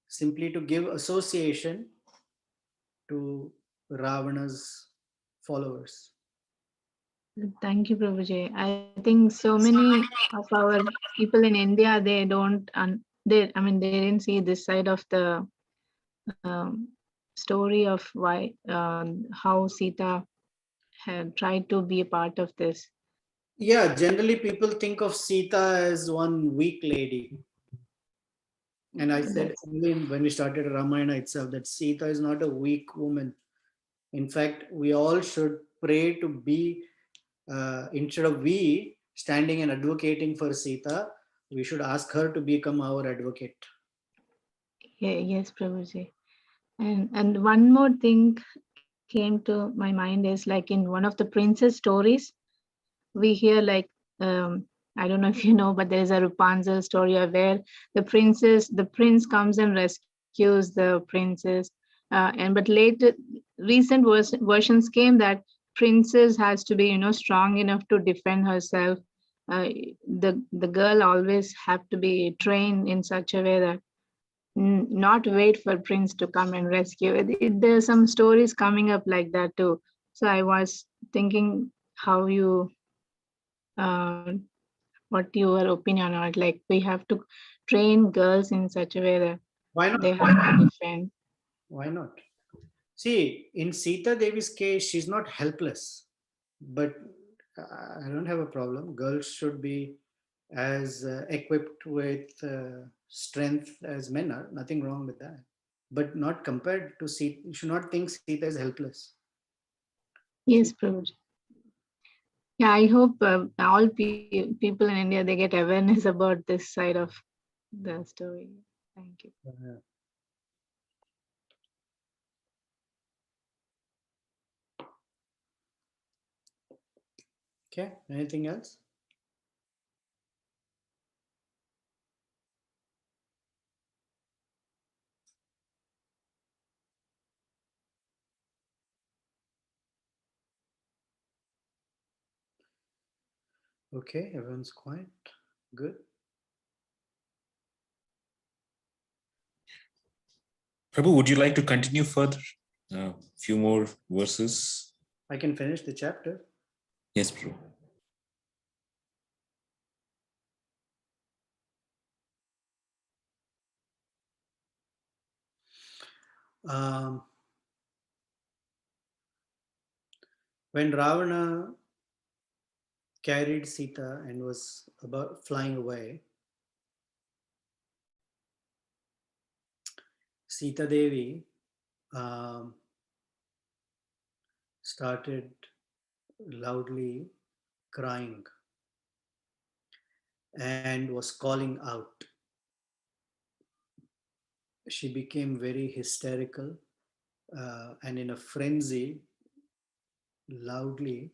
[SPEAKER 1] simply to give association to Ravana's followers.
[SPEAKER 3] Thank you, Prabhuji. I think so many of our people in India, they don't, they didn't see this side of the um, story of why, how Sita had tried to be a part of this.
[SPEAKER 1] Yeah, generally people think of Sita as one weak lady. And I said
[SPEAKER 3] That's
[SPEAKER 1] even when we started Ramayana itself that Sita is not a weak woman. In fact, we all should pray to be, instead of we standing and advocating for Sita, we should ask her to become our advocate.
[SPEAKER 3] yeah, yes, Prabhuji. And one more thing came to my mind is like in one of the princess stories, we hear like I don't know if you know, but there is a Rapunzel story where the prince comes and rescues the princess, and but later, recent versions came that princess has to be, strong enough to defend herself. The girl always have to be trained in such a way that not wait for prince to come and rescue. There's some stories coming up like that too. So I was thinking how you uh, what your opinion on it. Like we have to train girls in such a way that
[SPEAKER 1] Why not?
[SPEAKER 3] they have to defend.
[SPEAKER 1] Why not? See, in Sita Devi's case, she's not helpless, but I don't have a problem. Girls should be as equipped with strength as men are. Nothing wrong with that. But not compared to Sita. You should not think Sita is helpless. She,
[SPEAKER 3] Yes, Prabhuji. Yeah, I hope all people in India, they get awareness about this side of the story. Thank you.
[SPEAKER 1] Okay, anything else? Okay, everyone's quiet. Good.
[SPEAKER 2] Prabhu, would you like to continue further? A few more verses.
[SPEAKER 1] I can finish the chapter.
[SPEAKER 2] Yes, Prabhu.
[SPEAKER 1] Um, when Ravana carried Sita and was about flying away, Sita Devi started loudly crying and was calling out. She became very hysterical and in a frenzy, loudly,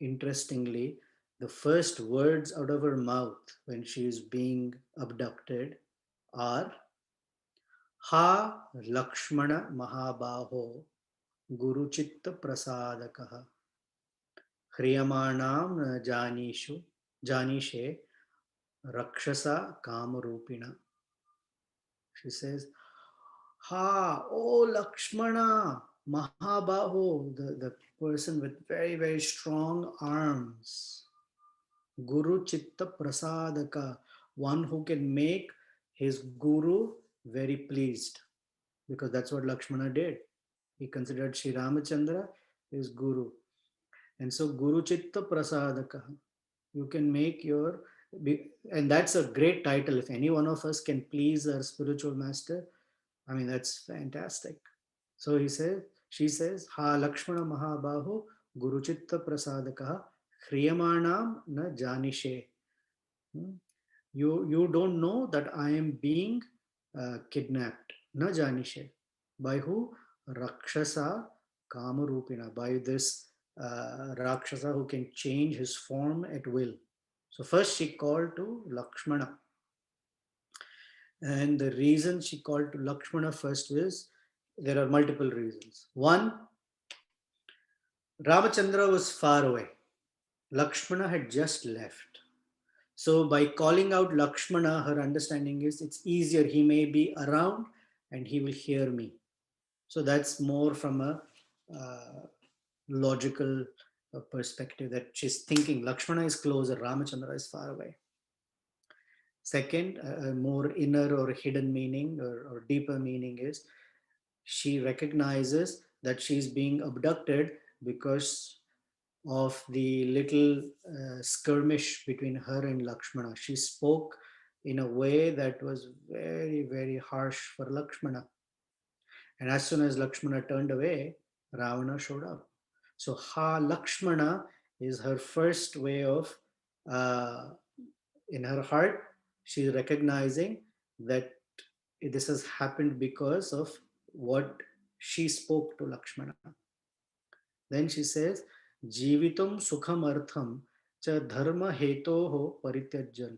[SPEAKER 1] interestingly, the first words out of her mouth when she is being abducted are Ha Lakshmana Mahabaho Guruchitta Prasadakaha Hriyamanam Janishu Janishe Rakshasa Kamarupina. She says, Ha, oh Lakshmana, Mahabaho, the person with very, very strong arms. Guru Chitta Prasadaka, one who can make his Guru very pleased. Because that's what Lakshmana did. He considered Sri Ramachandra his Guru. And so Guru Chitta Prasadaka, you can make your, and that's a great title. If any one of us can please our spiritual master, I mean, that's fantastic. So she says, Ha Lakshmana Mahabahu Guru Chitta Prasadaka Hriyamanam na Janishe. You don't know that I am being kidnapped. Na Janishe. By who? Rakshasa Kamarupina. By this Rakshasa who can change his form at will. So first she called to Lakshmana. And the reason she called to Lakshmana first was, there are multiple reasons. One, Ramachandra was far away. Lakshmana had just left. So by calling out Lakshmana, her understanding is it's easier. He may be around and he will hear me. So that's more from a logical perspective, that she's thinking Lakshmana is closer, Ramachandra is far away. Second, a more inner or hidden meaning or deeper meaning is she recognizes that she's being abducted because of the little skirmish between her and Lakshmana. She spoke in a way that was very, very harsh for Lakshmana. And as soon as Lakshmana turned away, Ravana showed up. So Ha Lakshmana is her first way of, in her heart, she's recognizing that this has happened because of what she spoke to Lakshmana. Then she says, Jivitum sukham artham cha dharma hetoho parityajyan.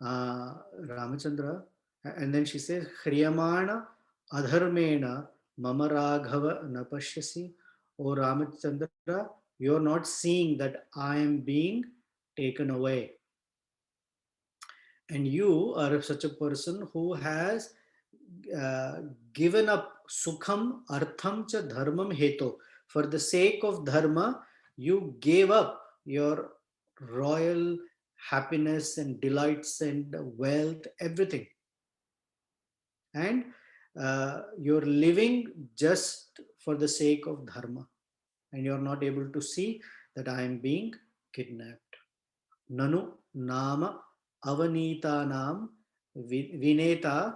[SPEAKER 1] Ramachandra. And then she says, Hriyamana adharmena mama raghava napashyasi. O Ramachandra, you're not seeing that I am being taken away. And you are such a person who has given up sukham artham cha dharmam heto. For the sake of dharma, you gave up your royal happiness and delights and wealth, everything. And you're living just for the sake of dharma. And you're not able to see that I am being kidnapped. Nanu nama avanitanam vineta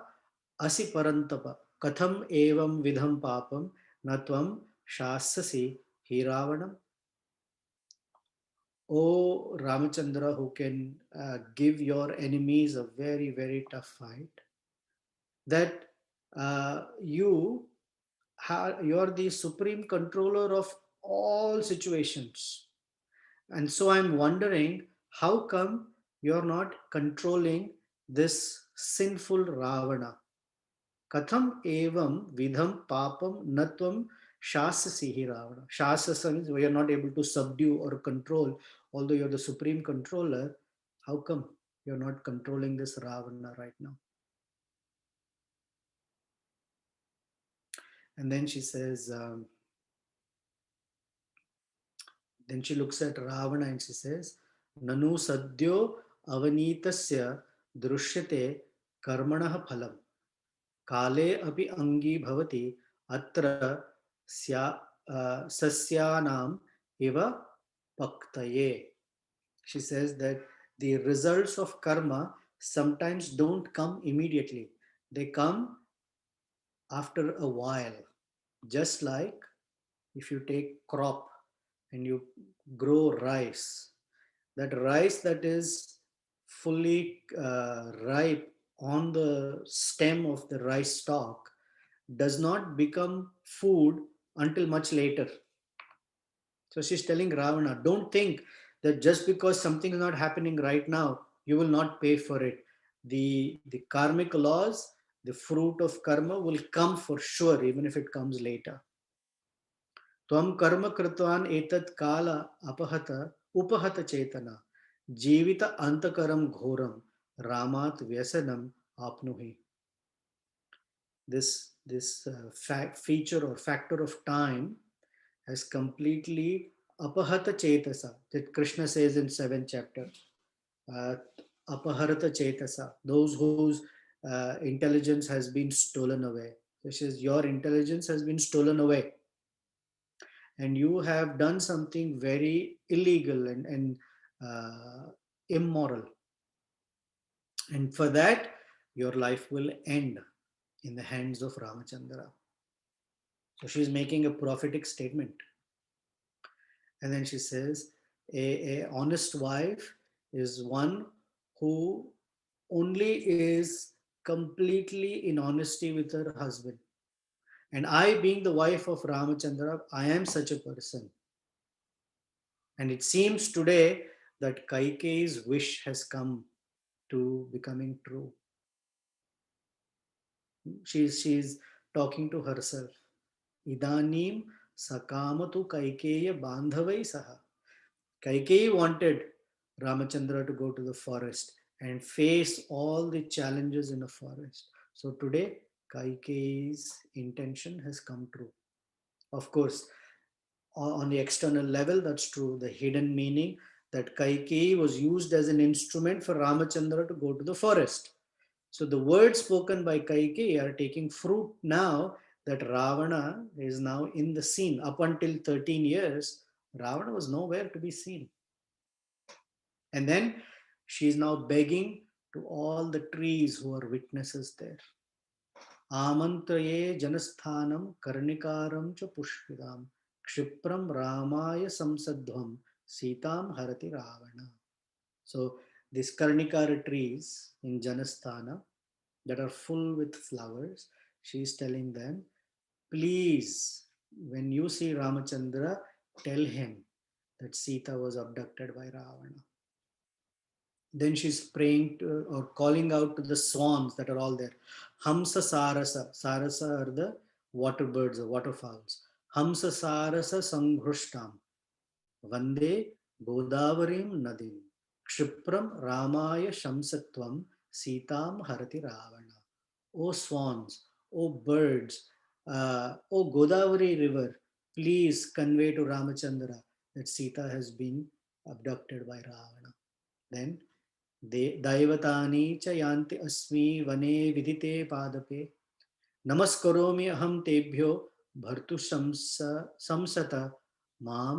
[SPEAKER 1] asi parantapa katham evam vidham papam natvam shasasi hiravanam. O Ramachandra, who can give your enemies a very, very tough fight, that you're the supreme controller of all situations. And so I'm wondering, how come you're not controlling this sinful Ravana? Katham evam vidham papam natvam shasasihi Ravana. Shasasa means we are not able to subdue or control, although you're the supreme controller. How come you're not controlling this Ravana right now? And then she says, then she looks at Ravana and she says, Nanu sadyo avanitasya drushyate karmanah phalam. Kale api angi bhavati atra sasyanam eva paktaye. She says that the results of karma sometimes don't come immediately. They come after a while. Just like if you take crop and you grow rice, that rice that is fully ripe on the stem of the rice stalk does not become food until much later. So she's telling Ravana, don't think that just because something is not happening right now, you will not pay for it. The karmic laws, the fruit of karma will come for sure, even if it comes later. Tvam karma kritvan etat kala apahata upahata chetana jivita antakaram ghoram ramat vyasanam apnuhi. This feature or factor of time has completely apahata chetasa, that Krishna says in 7th chapter. uh, Apaharata chetasa, those whose intelligence has been stolen away. This is your intelligence has been stolen away, and you have done something very illegal and immoral, and for that your life will end in the hands of Ramachandra. So she's making a prophetic statement. And then she says, a honest wife is one who only is completely in honesty with her husband. And I, being the wife of Ramachandra, I am such a person. And it seems today that Kaikeyi's wish has come to becoming true. She's talking to herself. Idanim sakamatu Kaikeya bandhavai saha. Kaikeyi wanted Ramachandra to go to the forest and face all the challenges in a forest. So today, Kaikeyi's intention has come true. Of course, on the external level, that's true. The hidden meaning that Kaikeyi was used as an instrument for Ramachandra to go to the forest. So the words spoken by Kaikeyi are taking fruit now that Ravana is now in the scene. Up until 13 years, Ravana was nowhere to be seen. And then she is now begging to all the trees who are witnesses there. Amantraye janasthanam karnikaram cha pushpidam kshipram ramaya samsadhvam sitam harati ravana. So these karnikara trees in Janasthana that are full with flowers, she is telling them, please, when you see Ramachandra, tell him that Sita was abducted by Ravana. Then she's praying to, or calling out to the swans that are all there. Hamsa Sarasa. Sarasa are the water birds or waterfowls. Hamsa Sarasa Sanghrushtam. Vande Godavarim Nadim. Kshipram Ramaya Shamsatvam Sitam Harati Ravana. O swans, O birds, O Godavari river, please convey to Ramachandra that Sita has been abducted by Ravana. Then दैवतानि च यान्ति अस्मि वने विदिते पादपे नमस्करोमि अहं तेभ्यो भर्तु संसत माम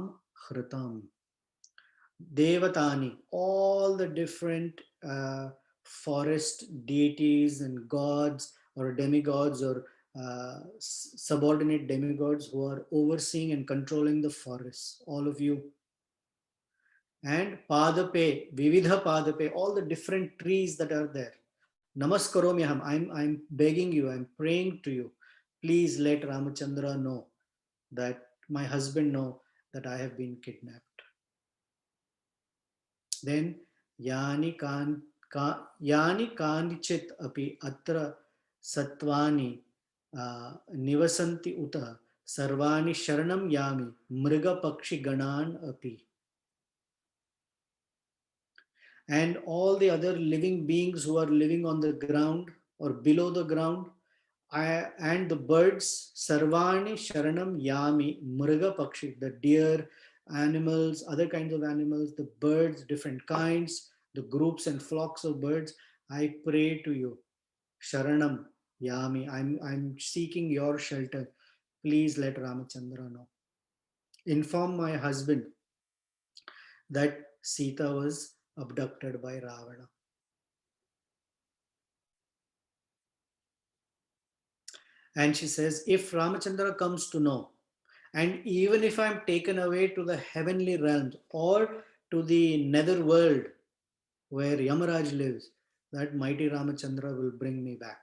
[SPEAKER 1] hritam. Devatani, all the different forest deities and gods or demigods or subordinate demigods who are overseeing and controlling the forests, all of you, and Padape, Vividha Padape, all the different trees that are there. Namaskaromi I'm begging you, I'm praying to you. Please let Ramachandra know that my husband know that I have been kidnapped. Then yani kanichit api atra satvani nivasanti uta sarvani sharanam yami mriga pakshi ganan api. And all the other living beings who are living on the ground or below the ground, and the birds, sarvani sharanam yami mriga pakshi, the deer, animals, other kinds of animals, the birds, different kinds, the groups and flocks of birds, I pray to you, sharanam yami, I'm seeking your shelter. Please let Ramachandra know. Inform my husband that Sita was abducted by Ravana. And she says, if Ramachandra comes to know, and even if I'm taken away to the heavenly realms or to the nether world where Yamaraj lives, that mighty Ramachandra will bring me back.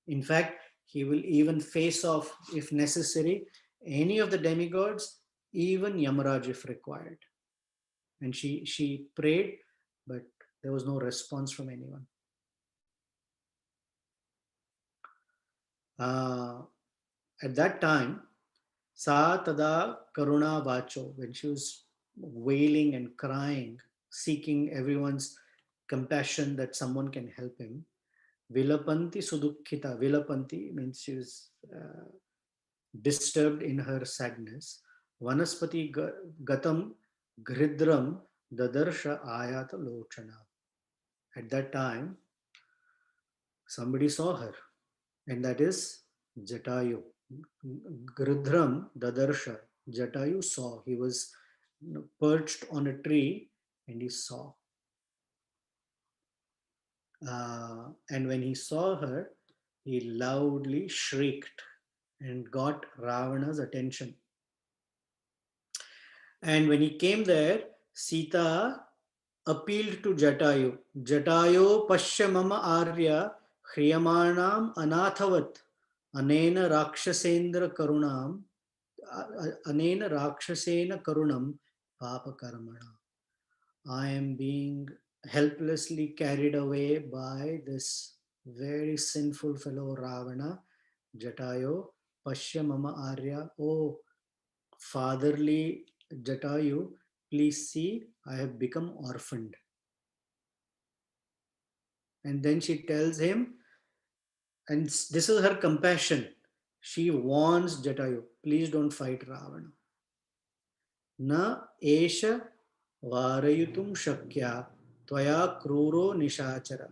[SPEAKER 1] In fact, he will even face off, if necessary, any of the demigods, even Yamaraj if required. And she prayed, but there was no response from anyone. At that time, Sa tada karuna vacho, when she was wailing and crying, seeking everyone's compassion that someone can help him. Vilapanti sudukhita. Vilapanti means she was disturbed in her sadness. Vanaspati gatam gridram dadarsha ayata lochana. At that time, somebody saw her, and that is Jatayu. Gridram Dadarsha. Jatayu saw. He was perched on a tree and he saw. And when he saw her, he loudly shrieked and got Ravana's attention. And when he came there, Sita appealed to Jatayu. Jatayo Pashya Mama Arya Khriyamanam Anathavat Anena Rakshasendra Karunam Anena Rakshasena Karunam Papa Karmana. I am being helplessly carried away by this very sinful fellow Ravana. Jatayo Pashya Mama Arya. Oh, fatherly Jatayu, please see, I have become orphaned. And then she tells him, and this is her compassion. She warns Jatayu, please don't fight Ravana. Na esha varayutum shakya tvaya kruro nishachara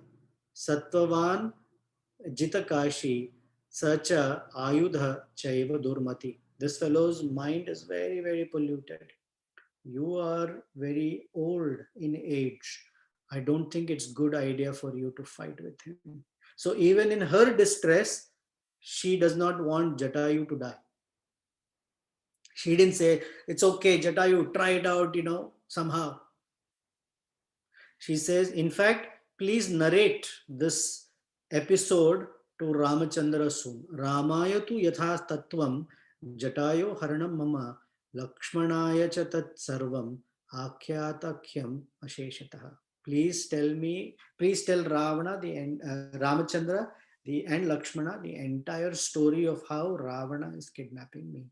[SPEAKER 1] sattvavan jitakashi sacha ayudha chaiva durmati. This fellow's mind is very, very polluted. You are very old in age. I don't think it's good idea for you to fight with him. So even in her distress, she does not want Jatayu to die. She didn't say, it's okay, Jatayu, try it out, somehow. She says, in fact, please narrate this episode to Ramachandra soon. Ramaya tu yatha tattvam Jatayo haranam mama Lakshmanaya cha tat sarvam akhyatakyam asheshataha. Please tell Ravana Ramachandra and Lakshmana the entire story of how Ravana is kidnapping me.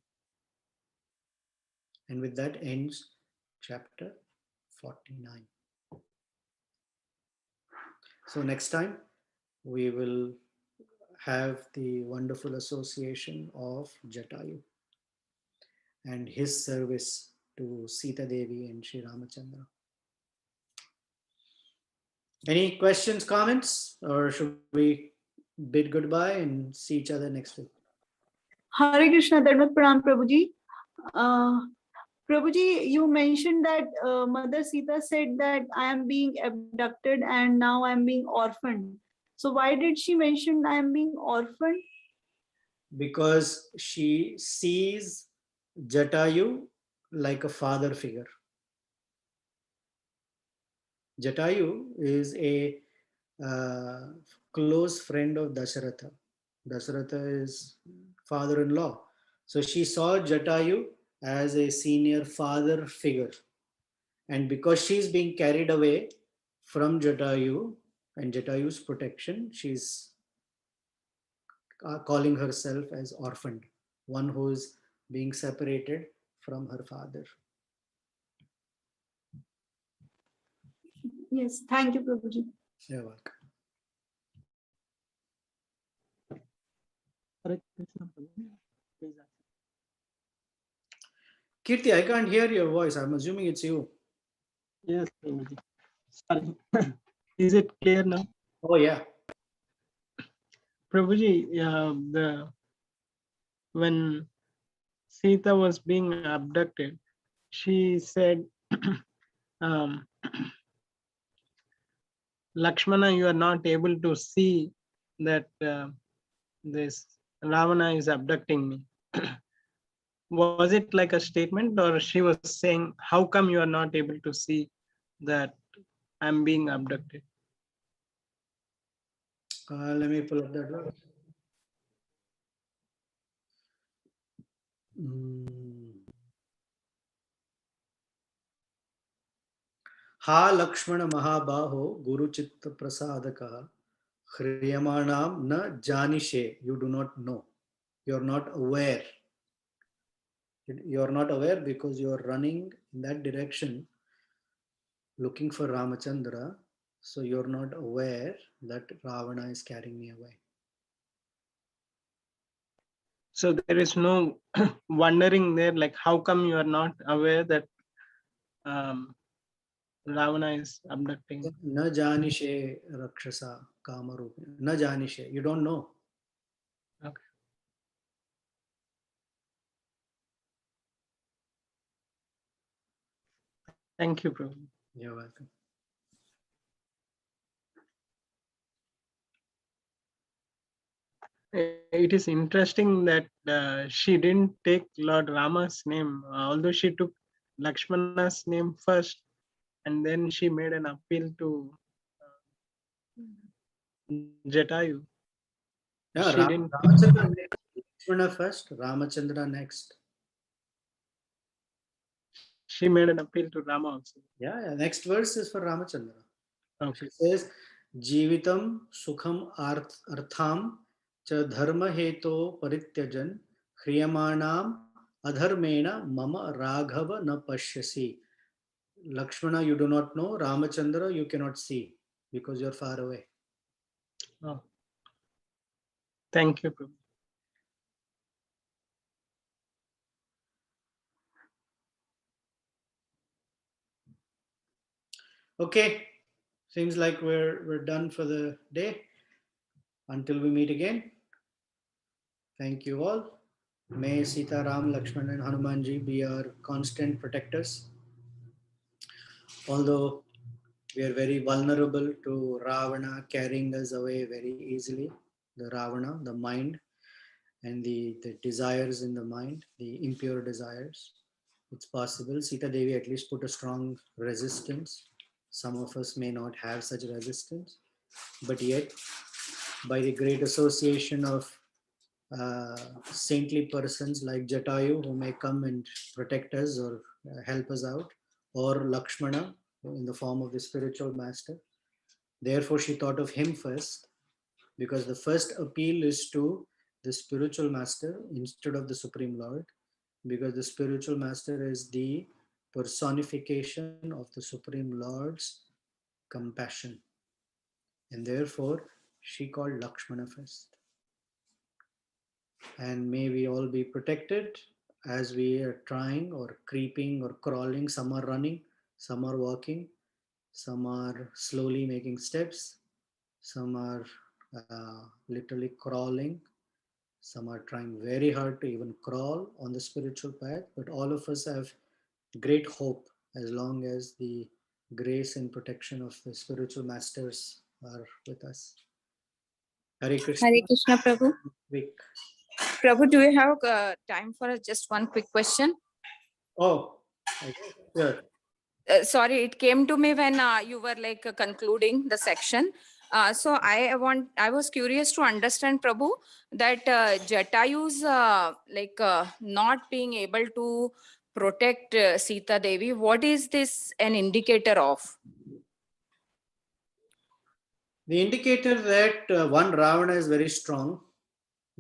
[SPEAKER 1] And with that ends chapter 49. So next time we will have the wonderful association of Jatayu and his service to Sita Devi and Sri Ramachandra. Any questions, comments, or should we bid goodbye and see each other next week?
[SPEAKER 4] Hare Krishna, Dharmat Pranam, Prabhuji. Prabhuji, you mentioned that Mother Sita said that I am being abducted and now I am being orphaned. So why did she mention I am being orphaned?
[SPEAKER 1] Because she sees Jatayu like a father figure. Jatayu is a close friend of Dasharatha. Dasharatha is father-in-law. So she saw Jatayu as a senior father figure. And because she's being carried away from Jatayu and Jatayu's protection, she's calling herself as orphaned, one who is being separated from her father.
[SPEAKER 4] Yes, thank you, Prabhuji.
[SPEAKER 1] You're welcome.
[SPEAKER 5] Hare Krishna, Prabhu. Please ask.
[SPEAKER 1] Kirti, I can't hear your voice. I'm assuming it's you.
[SPEAKER 5] Yes, Prabhuji. Sorry. Is it clear now?
[SPEAKER 1] Oh, yeah.
[SPEAKER 5] Prabhuji, when Sita was being abducted, she said, um, Lakshmana, you are not able to see that this Ravana is abducting me. Was it like a statement, or she was saying, how come you are not able to see that I'm being abducted?
[SPEAKER 1] Let me pull up that verse. Ha Lakshmana Mahabaho Guru Chitta Prasadaka Hriyamanam na Janishe. You do not know. You're not aware. You're not aware because you're running in that direction looking for Ramachandra. So you're not aware that Ravana is carrying me away.
[SPEAKER 5] So there is no wondering there, like how come you are not aware that Ravana is abducting?
[SPEAKER 1] Na Janishe Rakshasa Kamarupi. Na Janishe. You don't know.
[SPEAKER 5] Okay. Thank you, Prabhu.
[SPEAKER 1] You're welcome.
[SPEAKER 5] It is interesting that she didn't take Lord Rama's name, although she took Lakshmana's name first, and then she made an appeal to Jatayu.
[SPEAKER 1] Yeah,
[SPEAKER 5] She didn't.
[SPEAKER 1] Ramachandra next. Lakshmana first, Ramachandra next.
[SPEAKER 5] She made an appeal to Rama also.
[SPEAKER 1] Yeah. Next verse is for Ramachandra.
[SPEAKER 5] Okay.
[SPEAKER 1] She says, Jivitam Sukham Artham Cha Dharma Heto Parityajan Hriyamanam Adharmena Mama Raghava Na Pashyasi. Lakshmana, you do not know. Ramachandra, you cannot see because you're far away.
[SPEAKER 5] Oh. Thank you, Prabhu.
[SPEAKER 1] Okay. Seems like we're done for the day. Until we meet again. Thank you all. May Sita Ram, Lakshman and Hanumanji be our constant protectors. Although we are very vulnerable to Ravana carrying us away very easily. The Ravana, the mind, and the desires in the mind, the impure desires. It's possible. Sita Devi at least put a strong resistance. Some of us may not have such resistance, but yet by the great association of saintly persons like Jatayu who may come and protect us or help us out, or Lakshmana in the form of the spiritual master. Therefore, she thought of him first, because the first appeal is to the spiritual master instead of the Supreme Lord, because the spiritual master is the personification of the Supreme Lord's compassion. And therefore, she called Lakshmana first. And may we all be protected as we are trying or creeping or crawling. Some are running, some are walking, some are slowly making steps, some are literally crawling, some are trying very hard to even crawl on the spiritual path. But all of us have great hope as long as the grace and protection of the spiritual masters are with us. Hare Krishna.
[SPEAKER 6] Hare Krishna, Prabhu.
[SPEAKER 1] Quick.
[SPEAKER 6] Prabhu, do you have time for just one quick question?
[SPEAKER 1] Oh, sure.
[SPEAKER 6] sorry, it came to me when you were like concluding the section. So I was curious to understand, Prabhu, that Jatayu's not being able to protect Sita Devi. What is this an indicator of?
[SPEAKER 1] The indicator that one, Ravana is very strong,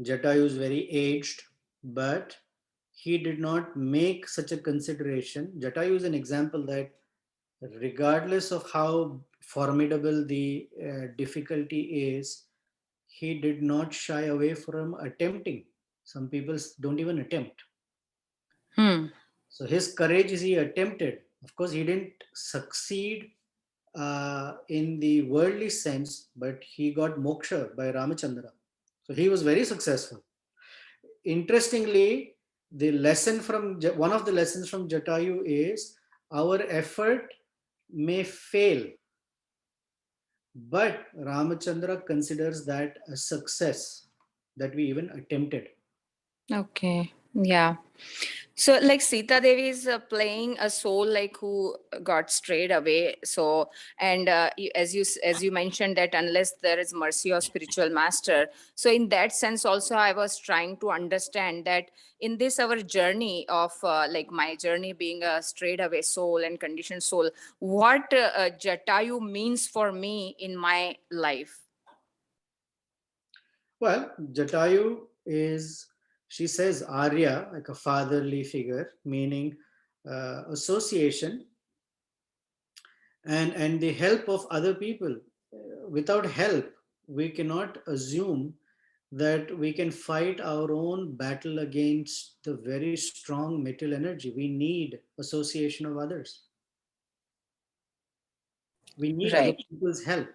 [SPEAKER 1] Jatayu is very aged, but he did not make such a consideration. Jatayu is an example that regardless of how formidable the difficulty is, he did not shy away from attempting. Some people don't even attempt. So his courage is he attempted. Of course, he didn't succeed in the worldly sense, but he got moksha by Ramachandra. So he was very successful. Interestingly, the lesson from one of the lessons from Jatayu is our effort may fail, but Ramachandra considers that a success that we even attempted.
[SPEAKER 6] Okay. Yeah. So like Sita Devi is playing a soul like who got strayed away. So, and as you mentioned that unless there is mercy or spiritual master. So in that sense also I was trying to understand that in this our journey of like my journey being a strayed away soul and conditioned soul, what Jatayu means for me in my life.
[SPEAKER 1] Well, Jatayu is, she says, Arya, like a fatherly figure, meaning association and the help of other people. Without help, we cannot assume that we can fight our own battle against the very strong material energy. We need association of others. We need other
[SPEAKER 6] Right.
[SPEAKER 1] people's help.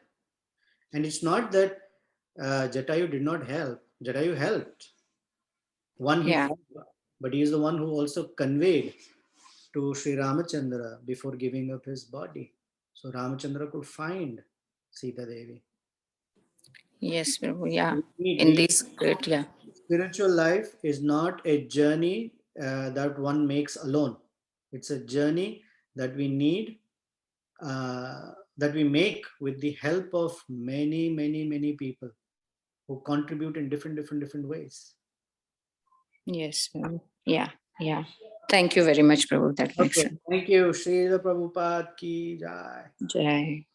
[SPEAKER 1] And it's not that Jatayu did not help. Jatayu helped. One, he
[SPEAKER 6] Yeah.
[SPEAKER 1] fought, but he is the one who also conveyed to Sri Ramachandra before giving up his body. So Ramachandra could find Sita Devi.
[SPEAKER 6] Yes, Prabhu. Yeah. In
[SPEAKER 1] The
[SPEAKER 6] this great, yeah.
[SPEAKER 1] spiritual life is not a journey that one makes alone. It's a journey that we need, that we make with the help of many, many, many people who contribute in different ways.
[SPEAKER 6] Yes, Prabhu. Yeah, yeah. Thank you very much, Prabhu. That makes
[SPEAKER 1] Okay,
[SPEAKER 6] sense.
[SPEAKER 1] thank you. Srila Prabhupada ki jai.
[SPEAKER 6] Jai.